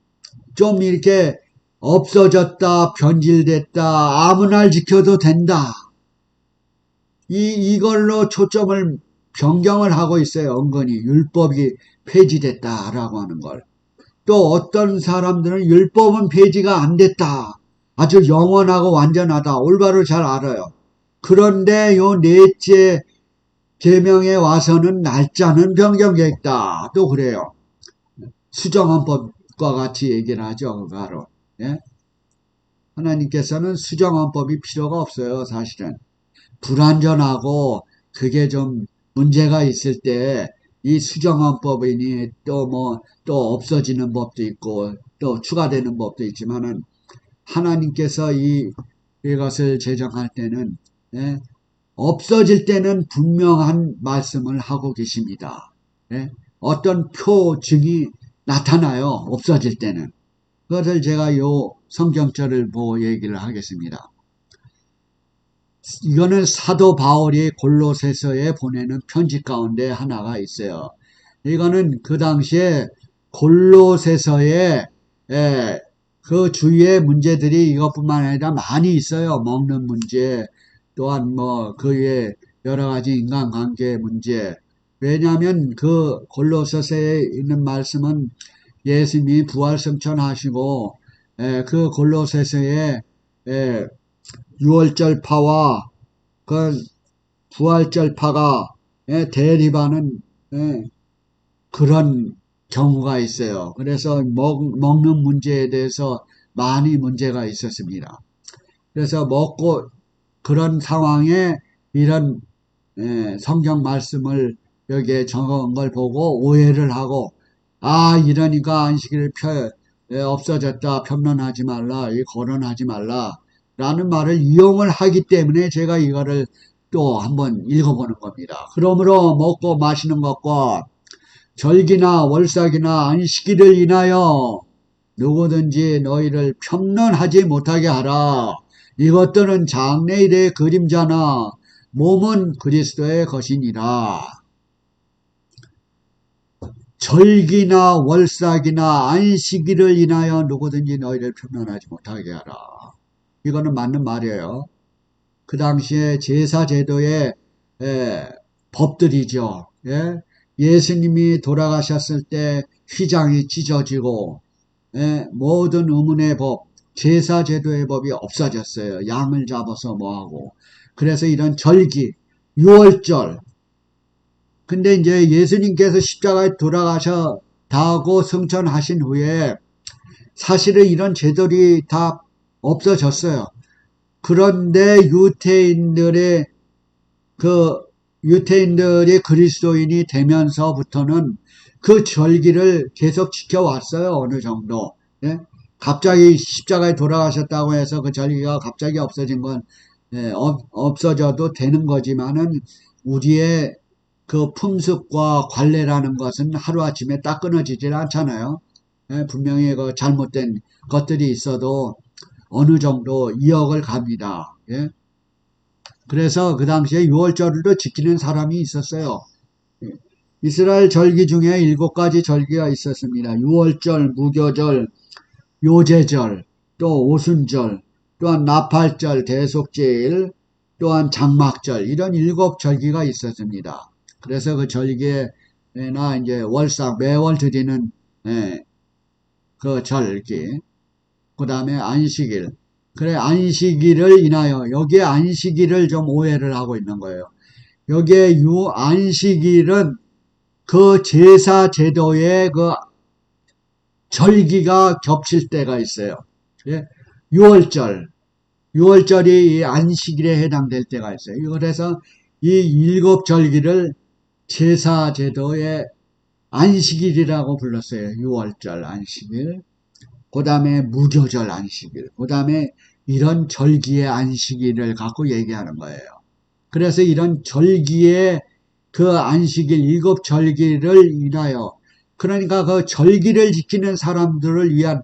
좀 이렇게 없어졌다, 변질됐다, 아무 날 지켜도 된다. 이걸로 초점을 변경을 하고 있어요. 은근히 율법이 폐지됐다라고 하는 걸. 또 어떤 사람들은 율법은 폐지가 안 됐다. 아주 영원하고 완전하다. 올바로 잘 알아요. 그런데 요 넷째 계명에 와서는 날짜는 변경됐다. 또 그래요. 수정헌법과 같이 얘기를 하죠. 바로. 하나님께서는 수정헌법이 필요가 없어요. 사실은. 불완전하고 그게 좀 문제가 있을 때 이 수정헌법이니 또 없어지는 법도 있고 또 추가되는 법도 있지만은 하나님께서 이것을 제정할 때는 없어질 때는 분명한 말씀을 하고 계십니다. 어떤 표징이 나타나요. 없어질 때는. 그것을 제가 요 성경절을 보고 얘기를 하겠습니다. 이거는 사도 바울이 골로새서에 보내는 편지 가운데 하나가 있어요. 이거는 그 당시에 골로새서에 그 주위의 문제들이 이것뿐만 아니라 많이 있어요. 먹는 문제, 또한 그 위에 여러 가지 인간관계 문제. 왜냐하면 그 골로새서에 있는 말씀은 예수님이 부활승천하시고 그 골로새서에 유월절파와 그 부활절파가 대립하는 그런 경우가 있어요. 그래서 먹는 문제에 대해서 많이 문제가 있었습니다. 그래서 먹고 그런 상황에 이런 성경 말씀을 여기에 적은 걸 보고 오해를 하고, 이러니까 안식일을 없어졌다, 편론하지 말라, 거론하지 말라 라는 말을 이용을 하기 때문에 제가 이거를 또 한번 읽어보는 겁니다. 그러므로 먹고 마시는 것과 절기나 월삭이나 안식일을 인하여 누구든지 너희를 편론하지 못하게 하라. 이것들은 장래일의 그림자나 몸은 그리스도의 것이니라. 절기나 월삭이나 안식일을 인하여 누구든지 너희를 편론하지 못하게 하라. 이거는 맞는 말이에요. 그 당시에 제사제도의 법들이죠. 예? 예수님이 돌아가셨을 때 휘장이 찢어지고 모든 의문의 법, 제사제도의 법이 없어졌어요. 양을 잡아서 뭐하고. 그래서 이런 절기, 유월절. 근데 이제 예수님께서 십자가에 돌아가셔 다하고 승천하신 후에 사실은 이런 제도들이 다 없어졌어요. 그런데 유태인들이 그리스도인이 되면서부터는 그 절기를 계속 지켜왔어요. 어느 정도. 예? 갑자기 십자가에 돌아가셨다고 해서 그 절기가 갑자기 없어진 건 없어져도 되는 거지만은 우리의 그 품습과 관례라는 것은 하루아침에 딱 끊어지질 않잖아요. 예? 분명히 그 잘못된 것들이 있어도 어느 정도 이어을 갑니다. 예? 그래서 그 당시에 유월절을 지키는 사람이 있었어요. 이스라엘 절기 중에 7가지 절기가 있었습니다. 유월절, 무교절, 요제절, 또 오순절, 또한 나팔절, 대속제일, 또한 장막절 이런 7절기가 있었습니다. 그래서 그 절기에나 이제 월삭 매월 드리는 그 절기, 그 다음에 안식일. 그래 안식일을 인하여 여기에 안식일을 좀 오해를 하고 있는 거예요. 여기에 안식일은 그 제사 제도의 그 절기가 겹칠 때가 있어요. 예? 6월절이 안식일에 해당될 때가 있어요. 그래서 이 7절기를 제사 제도의 안식일이라고 불렀어요. 6월절 안식일. 그 다음에 무교절 안식일. 그 다음에 이런 절기의 안식일을 갖고 얘기하는 거예요. 그래서 이런 절기의 그 안식일 7절기를 인하여 그러니까 그 절기를 지키는 사람들을 위한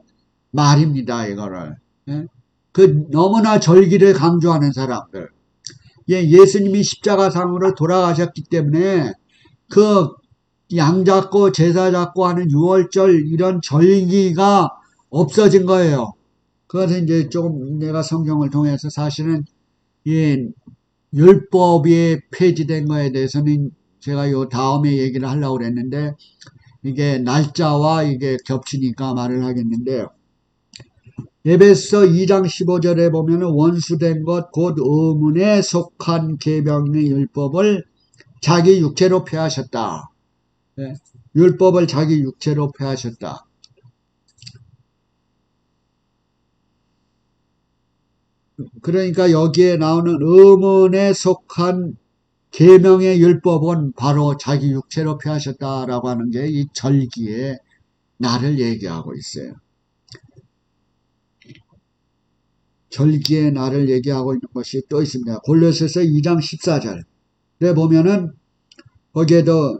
말입니다. 이거를. 예? 그 너무나 절기를 강조하는 사람들. 예수님이 십자가상으로 돌아가셨기 때문에 그 양 잡고 제사 잡고 하는 6월절 이런 절기가 없어진 거예요. 그것은 이제 조금 내가 성경을 통해서 사실은 이 율법이 폐지된 거에 대해서는 제가 요 다음에 얘기를 하려고 그랬는데 이게 날짜와 이게 겹치니까 말을 하겠는데 에베소 2장 15절에 보면 원수된 것 곧 의문에 속한 계명의 율법을 자기 육체로 폐하셨다. 율법을 자기 육체로 폐하셨다. 그러니까 여기에 나오는 의문에 속한 계명의 율법은 바로 자기 육체로 폐하셨다라고 하는 게 이 절기의 날을 얘기하고 있어요. 절기의 날을 얘기하고 있는 것이 또 있습니다. 골로새서 2장 14절에 보면은 거기에도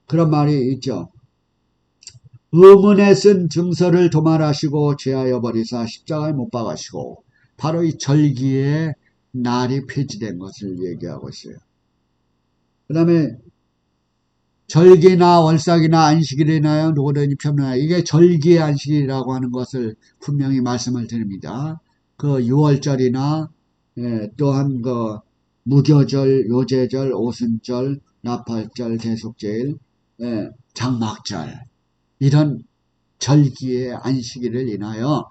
그런 말이 있죠. 의문에 쓴 증서를 도말하시고 제하여 버리사 십자가에 못 박으시고 바로 이 절기의 날이 폐지된 것을 얘기하고 있어요. 그 다음에 절기나 월삭이나 안식일에 인하여 누구든지 편론하라. 이게 절기의 안식일이라고 하는 것을 분명히 말씀을 드립니다. 그 6월절이나 또한 그 무교절, 요제절, 오순절, 나팔절, 대속제일, 장막절 이런 절기의 안식일을 인하여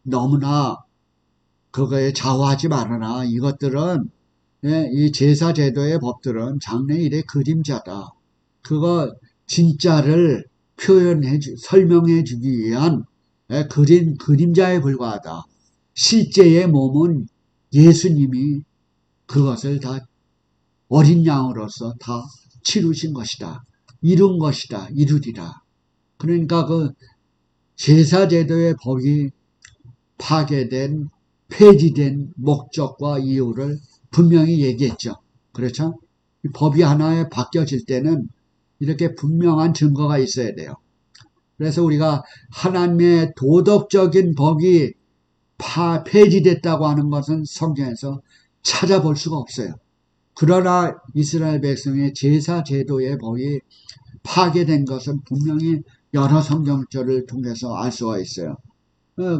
너무나 그거에 좌우하지 말아라. 이것들은 이 제사제도의 법들은 장래일의 그림자다. 그거 진짜를 설명해 주기 위한 그림자에 불과하다. 실제의 몸은 예수님이 그것을 다 어린 양으로서 다 치루신 것이다. 이룬 것이다. 이루리라. 그러니까 그 제사제도의 법이 파괴된, 폐지된 목적과 이유를 분명히 얘기했죠. 그렇죠? 이 법이 하나에 바뀌어질 때는 이렇게 분명한 증거가 있어야 돼요. 그래서 우리가 하나님의 도덕적인 법이 폐지됐다고 하는 것은 성경에서 찾아볼 수가 없어요. 그러나 이스라엘 백성의 제사 제도의 법이 파괴된 것은 분명히 여러 성경절을 통해서 알 수가 있어요.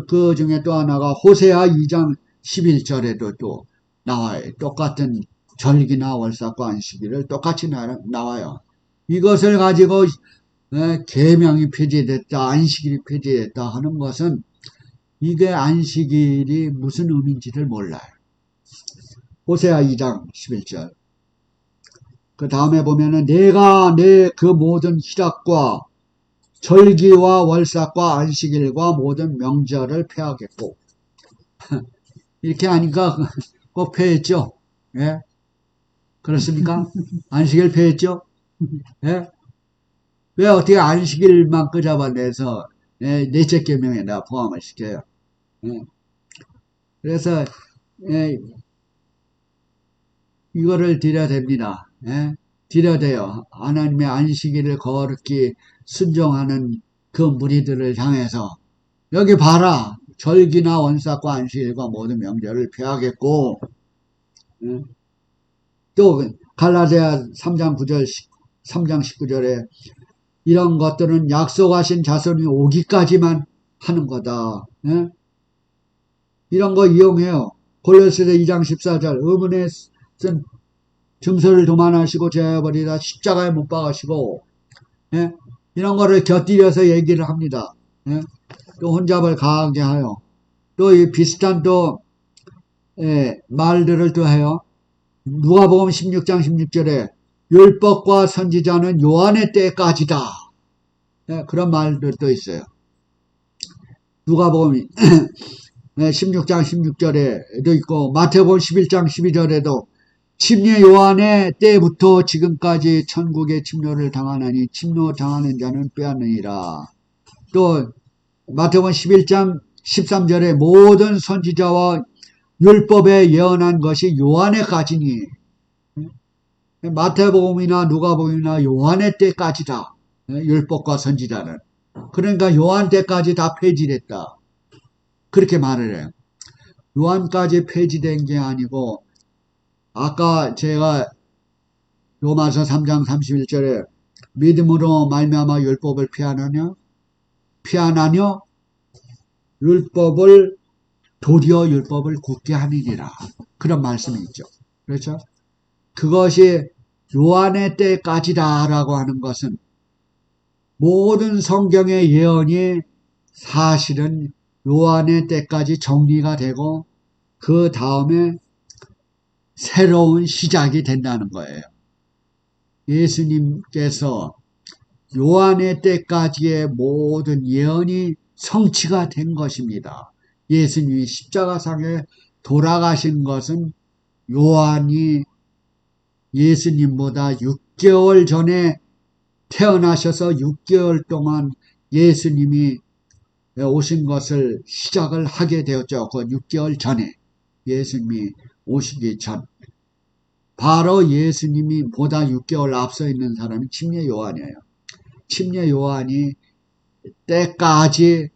그 중에 또 하나가 호세아 2장 11절에도 또 나와요. 똑같은 절기나 월삭과 안식일을 똑같이 나와요. 이것을 가지고 계명이 폐지됐다, 안식일이 폐지됐다 하는 것은 이게 안식일이 무슨 의미인지를 몰라요. 호세아 2장 11절. 그 다음에 보면은 내가 내 그 모든 희락과 절기와 월삭과 안식일과 모든 명절을 폐하겠고 이렇게 하니까 꼭 폐했죠. 예? 그렇습니까? 안식일 폐했죠. 예? 왜 어떻게 안식일만 끄잡아내서 넷째 계명에다 포함을 시켜요. 예? 그래서 이거를 드려야 됩니다. 예? 드려야 돼요. 하나님의 안식일을 거룩히 순종하는 그 무리들을 향해서 여기 봐라. 절기나 원삭과 안식일과 모든 명절을 폐하겠고 또 갈라디아 3장 9절 3장 19절에 이런 것들은 약속하신 자손이 오기까지만 하는 거다. 예? 이런 거 이용해요. 골로새서 2장 14절 의문에 쓴 증서를 도만하시고 제어버리다 십자가에 못 박으시고 예? 이런 거를 곁들여서 얘기를 합니다. 예? 또 혼잡을 가하게 하여 또 이 비슷한 또 말들을 또 해요. 누가복음 16장 16절에 율법과 선지자는 요한의 때까지다. 예? 그런 말들도 있어요. 누가복음 16장 16절에도 있고 마태복음 11장 12절에도 침례 요한의 때부터 지금까지 천국의 침노를 당하나니 침노 당하는 자는 빼앗느니라. 또 마태복음 11장 13절에 모든 선지자와 율법에 예언한 것이 요한의 까지니 마태복음이나 누가복음이나 요한의 때까지다. 율법과 선지자는. 그러니까 요한 때까지 다 폐지됐다. 그렇게 말을 해요. 요한까지 폐지된 게 아니고 아까 제가 로마서 3장 31절에 믿음으로 말미암아 율법을 피하나뇨? 율법을 도리어 율법을 굳게 하느니라. 그런 말씀이 있죠. 그렇죠? 그것이 요한의 때까지다라고 하는 것은 모든 성경의 예언이 사실은 요한의 때까지 정리가 되고 그 다음에 새로운 시작이 된다는 거예요. 예수님께서 요한의 때까지의 모든 예언이 성취가 된 것입니다. 예수님이 십자가상에 돌아가신 것은 요한이 예수님보다 6개월 전에 태어나셔서 6개월 동안 예수님이 오신 것을 시작을 하게 되었죠. 그 6개월 전에 예수님이 오시기 전 바로 예수님이 보다 6개월 앞서 있는 사람이 침례 요한이에요. 침례 요한이 때까지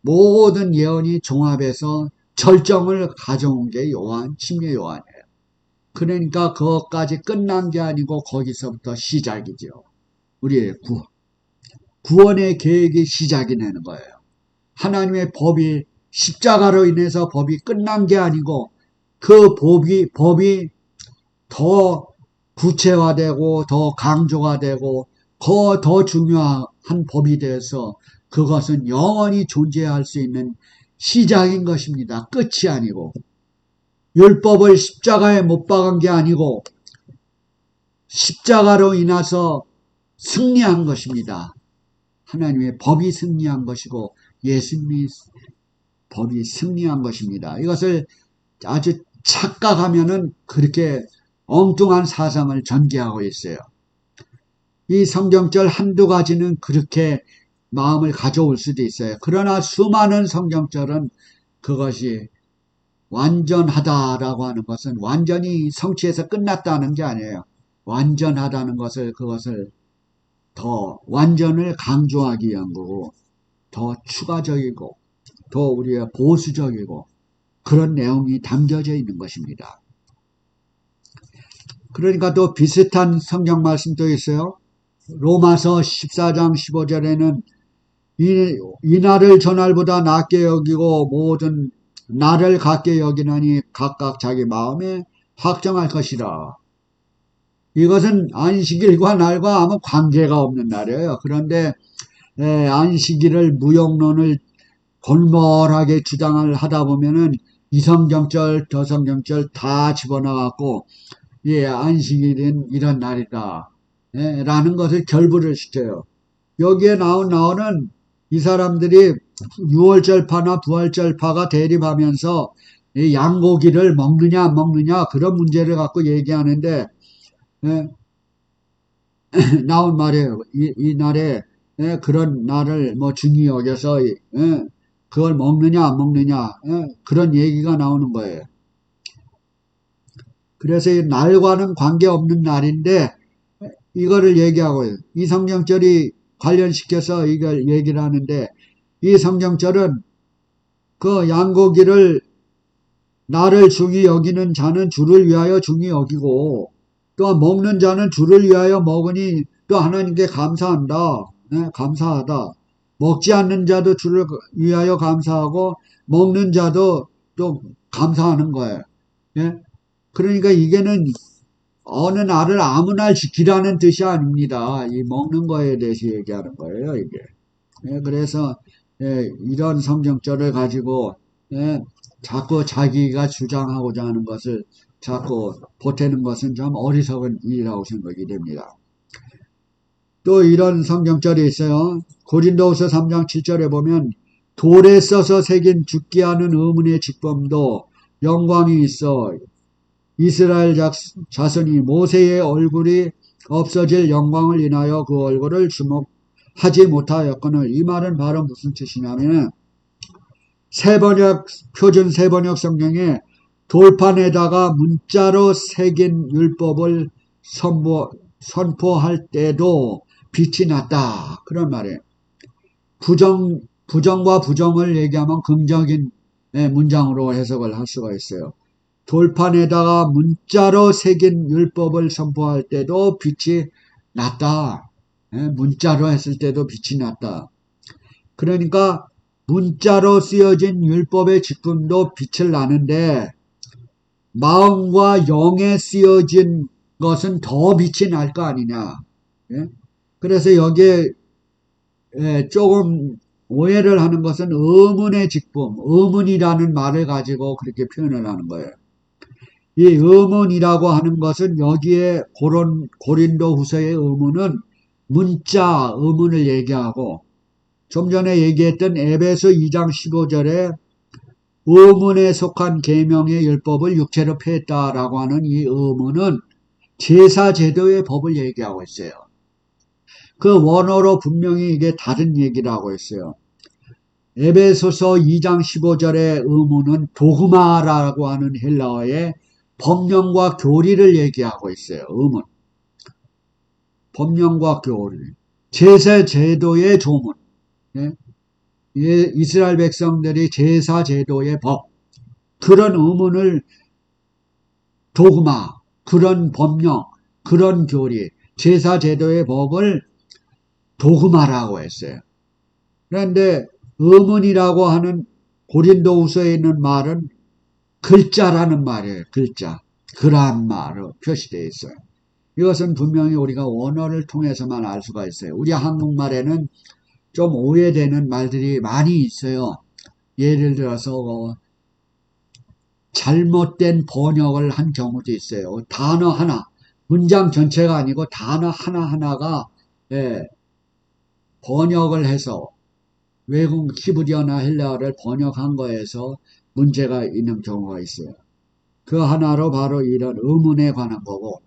모든 예언이 종합해서 절정을 가져온 게 침례 요한이에요. 그러니까 그것까지 끝난 게 아니고 거기서부터 시작이죠. 우리의 구원의 계획이 시작이 되는 거예요. 하나님의 법이 십자가로 인해서 법이 끝난 게 아니고 그 법이 더 구체화되고 더 강조가 되고 더 중요한 법이 되어서 그것은 영원히 존재할 수 있는 시작인 것입니다. 끝이 아니고 율법을 십자가에 못 박은 게 아니고 십자가로 인해서 승리한 것입니다. 하나님의 법이 승리한 것이고 예수님의 법이 승리한 것입니다. 이것을 아주 착각하면은 그렇게 엉뚱한 사상을 전개하고 있어요. 이 성경절 한두 가지는 그렇게 마음을 가져올 수도 있어요. 그러나 수많은 성경절은 그것이 완전하다라고 하는 것은 완전히 성취해서 끝났다는 게 아니에요. 완전하다는 것을 그것을 더 완전을 강조하기 위한 거고 더 추가적이고 더 우리가 보수적이고 그런 내용이 담겨져 있는 것입니다. 그러니까 또 비슷한 성경 말씀도 있어요. 로마서 14장 15절에는 이 날을 저날보다 낫게 여기고 모든 날을 같게 여기나니 각각 자기 마음에 확정할 것이라. 이것은 안식일과 날과 아무 관계가 없는 날이에요. 그런데 안식일을 무용론을 골몰하게 주장을 하다 보면은 이성경절, 저성경절 다 집어넣어갖고 안식일은 이런 날이다. 라는 것을 결부를 시켜요. 여기에 나오는 이 사람들이 유월절파나 부활절파가 대립하면서 이 양고기를 먹느냐 안 먹느냐 그런 문제를 갖고 얘기하는데 나온 말이에요. 이 날에 그런 날을 뭐 중히 여겨서 그걸 먹느냐 안 먹느냐 그런 얘기가 나오는 거예요. 그래서 이 날과는 관계없는 날인데 이거를 얘기하고요. 이 성경절이 관련시켜서 이걸 얘기를 하는데 이 성경절은 그 양고기를 나를 중히 여기는 자는 주를 위하여 중히 여기고 또 먹는 자는 주를 위하여 먹으니 또 하나님께 감사한다. 감사하다. 먹지 않는 자도 주를 위하여 감사하고 먹는 자도 또 감사하는 거예요. 예? 그러니까 이게는 어느 날을 아무 날 지키라는 뜻이 아닙니다. 이 먹는 거에 대해서 얘기하는 거예요, 이게. 그래서 이런 성경절을 가지고 자꾸 자기가 주장하고자 하는 것을 자꾸 보태는 것은 좀 어리석은 일이라고 생각이 됩니다. 또 이런 성경절이 있어요. 고린도후서 3장 7절에 보면 돌에 써서 새긴 죽게 하는 의문의 직범도 영광이 있어 이스라엘 자손이 모세의 얼굴이 없어질 영광을 인하여 그 얼굴을 주목하지 못하였거늘. 이 말은 바로 무슨 뜻이냐면 표준 세번역 성경에 돌판에다가 문자로 새긴 율법을 선포할 때도 빛이 났다. 그런 말이에요. 부정과 부정을 얘기하면 긍정적인 문장으로 해석을 할 수가 있어요. 돌판에다가 문자로 새긴 율법을 선포할 때도 빛이 났다. 문자로 했을 때도 빛이 났다. 그러니까 문자로 쓰여진 율법의 직분도 빛을 나는데 마음과 영에 쓰여진 것은 더 빛이 날 거 아니냐. 그래서 여기에 조금 오해를 하는 것은 의문의 직분, 의문이라는 말을 가지고 그렇게 표현을 하는 거예요. 이 의문이라고 하는 것은 여기에 고린도 후서의 의문은 문자 의문을 얘기하고 좀 전에 얘기했던 에베소 2장 15절에 의문에 속한 계명의 율법을 육체로 폐했다라고 하는 이 의문은 제사 제도의 법을 얘기하고 있어요. 그 원어로 분명히 이게 다른 얘기를 하고 있어요. 에베소서 2장 15절의 의문은 도그마라고 하는 헬라어의 법령과 교리를 얘기하고 있어요. 의문. 법령과 교리. 제사 제도의 조문. 이스라엘 백성들이 제사 제도의 법. 그런 의문을 도그마, 그런 법령, 그런 교리, 제사 제도의 법을 도그마라고 했어요. 그런데 의문이라고 하는 고린도후서에 있는 말은 글자라는 말이에요. 글자. 그란마로 표시되어 있어요. 이것은 분명히 우리가 원어를 통해서만 알 수가 있어요. 우리 한국말에는 좀 오해되는 말들이 많이 있어요. 예를 들어서 잘못된 번역을 한 경우도 있어요. 단어 하나, 문장 전체가 아니고 단어 하나하나가 번역을 해서 외국 히브리어나 헬라어를 번역한 거에서 문제가 있는 경우가 있어요. 그 하나로 바로 이런 의문에 관한 거고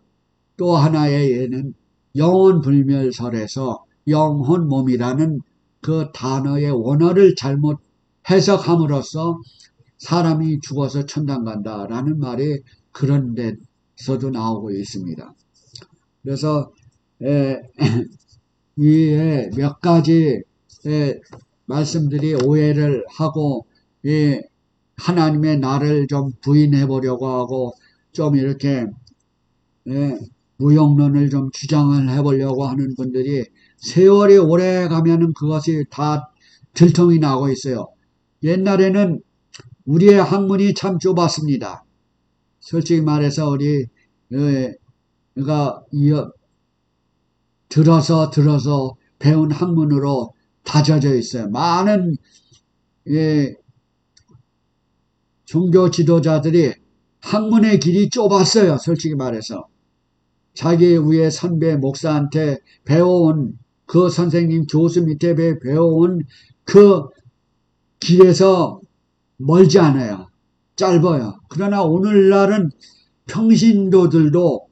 또 하나의 예는 영혼불멸설에서 영혼 몸이라는 그 단어의 원어를 잘못 해석함으로써 사람이 죽어서 천당 간다라는 말이 그런 데서도 나오고 있습니다. 그래서 위에 몇 가지 말씀들이 오해를 하고 하나님의 나를 좀 부인해 보려고 하고 좀 이렇게 무용론을 좀 주장을 해보려고 하는 분들이 세월이 오래 가면은 그것이 다 들통이 나고 있어요. 옛날에는 우리의 학문이 참 좁았습니다. 솔직히 말해서 우리가 들어서 배운 학문으로 다져져 있어요. 많은 종교 지도자들이 학문의 길이 좁았어요. 솔직히 말해서. 자기 위에 선배 목사한테 배워온 그 선생님 교수 밑에 배워온 그 길에서 멀지 않아요. 짧아요. 그러나 오늘날은 평신도들도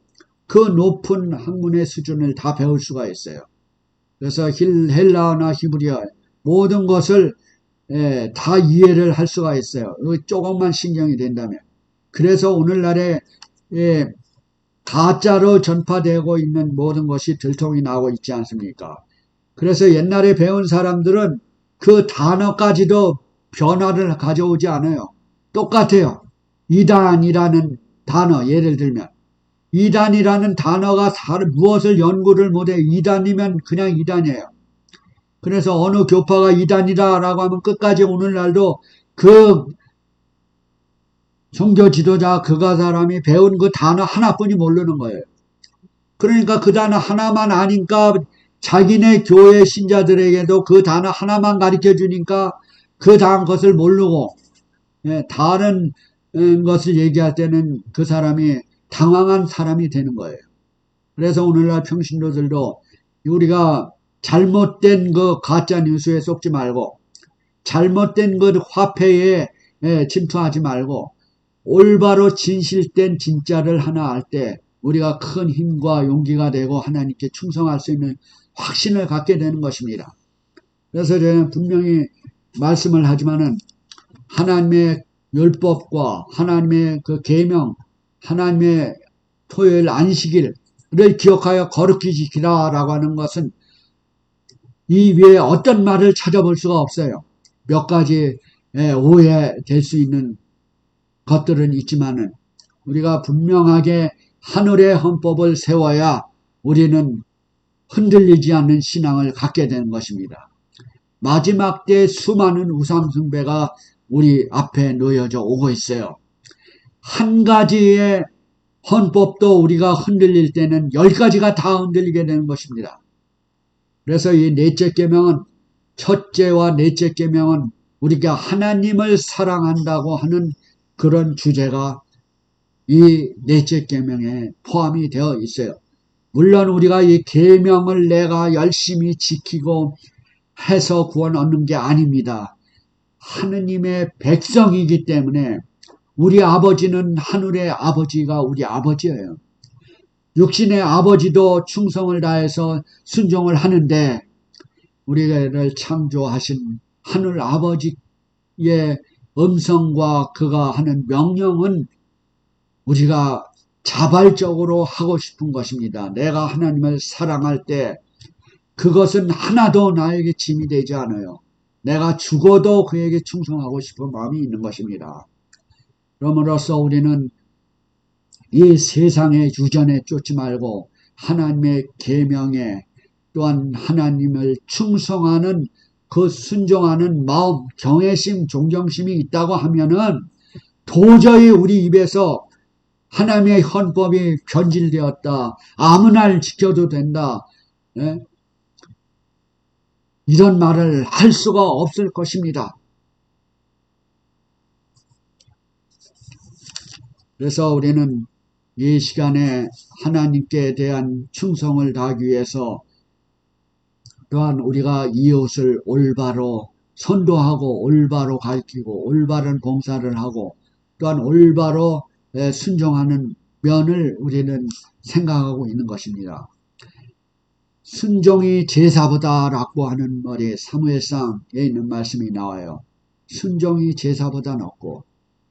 그 높은 학문의 수준을 다 배울 수가 있어요. 그래서 헬라어나 히브리어 모든 것을 다 이해를 할 수가 있어요. 조금만 신경이 된다면. 그래서 오늘날에 가짜로 전파되고 있는 모든 것이 들통이 나고 있지 않습니까? 그래서 옛날에 배운 사람들은 그 단어까지도 변화를 가져오지 않아요. 똑같아요. 이단이라는 단어 예를 들면 이단이라는 단어가 무엇을 연구를 못해 이단이면 그냥 이단이에요. 그래서 어느 교파가 이단이다라고 하면 끝까지 오늘날도 그 종교 지도자 그가 사람이 배운 그 단어 하나뿐이 모르는 거예요. 그러니까 그 단어 하나만 아니까 자기네 교회 신자들에게도 그 단어 하나만 가르쳐 주니까 그 다음 것을 모르고 다른 것을 얘기할 때는 그 사람이 당황한 사람이 되는 거예요. 그래서 오늘날 평신도들도 우리가 잘못된 그 가짜 뉴스에 속지 말고 잘못된 그 화폐에 침투하지 말고 올바로 진실된 진짜를 하나 알 때 우리가 큰 힘과 용기가 되고 하나님께 충성할 수 있는 확신을 갖게 되는 것입니다. 그래서 저는 분명히 말씀을 하지만은 하나님의 율법과 하나님의 그 계명, 하나님의 토요일 안식일을 기억하여 거룩히 지키라라고 하는 것은 이 위에 어떤 말을 찾아볼 수가 없어요. 몇 가지 오해될 수 있는 것들은 있지만은 우리가 분명하게 하늘의 헌법을 세워야 우리는 흔들리지 않는 신앙을 갖게 되는 것입니다. 마지막 때 수많은 우상숭배가 우리 앞에 놓여져 오고 있어요. 한 가지의 헌법도 우리가 흔들릴 때는 10가지가 다 흔들리게 되는 것입니다. 그래서 이 넷째 계명은 첫째와 넷째 계명은 우리가 하나님을 사랑한다고 하는 그런 주제가 이 넷째 계명에 포함이 되어 있어요. 물론 우리가 이 계명을 내가 열심히 지키고 해서 구원 얻는 게 아닙니다. 하느님의 백성이기 때문에 우리 아버지는 하늘의 아버지가 우리 아버지예요. 육신의 아버지도 충성을 다해서 순종을 하는데 우리를 창조하신 하늘 아버지의 음성과 그가 하는 명령은 우리가 자발적으로 하고 싶은 것입니다. 내가 하나님을 사랑할 때 그것은 하나도 나에게 짐이 되지 않아요. 내가 죽어도 그에게 충성하고 싶은 마음이 있는 것입니다. 그럼으로써 우리는 이 세상의 유전에 쫓지 말고 하나님의 계명에 또한 하나님을 충성하는 그 순종하는 마음, 경외심, 존경심이 있다고 하면은 도저히 우리 입에서 하나님의 헌법이 변질되었다. 아무 날 지켜도 된다. 이런 말을 할 수가 없을 것입니다. 그래서 우리는 이 시간에 하나님께 대한 충성을 다하기 위해서 또한 우리가 이웃을 올바로 선도하고 올바로 가르치고 올바른 봉사를 하고 또한 올바로 순종하는 면을 우리는 생각하고 있는 것입니다. 순종이 제사보다라고 하는 말이 사무엘상에 있는 말씀이 나와요. 순종이 제사보다 낫고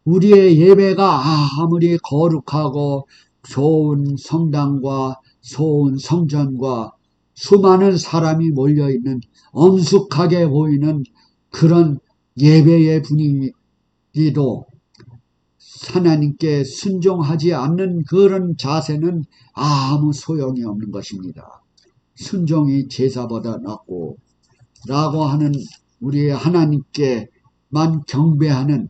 우리의 예배가 아무리 거룩하고 좋은 성당과 좋은 성전과 수많은 사람이 몰려있는 엄숙하게 보이는 그런 예배의 분위기도 하나님께 순종하지 않는 그런 자세는 아무 소용이 없는 것입니다. 순종이 제사보다 낫고 라고 하는 우리 하나님께만 경배하는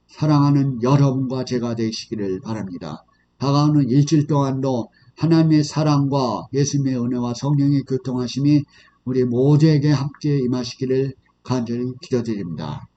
사랑하는 여러분과 제가 되시기를 바랍니다. 다가오는 일주일 동안도 하나님의 사랑과 예수님의 은혜와 성령의 교통하심이 우리 모두에게 함께 임하시기를 간절히 기도드립니다.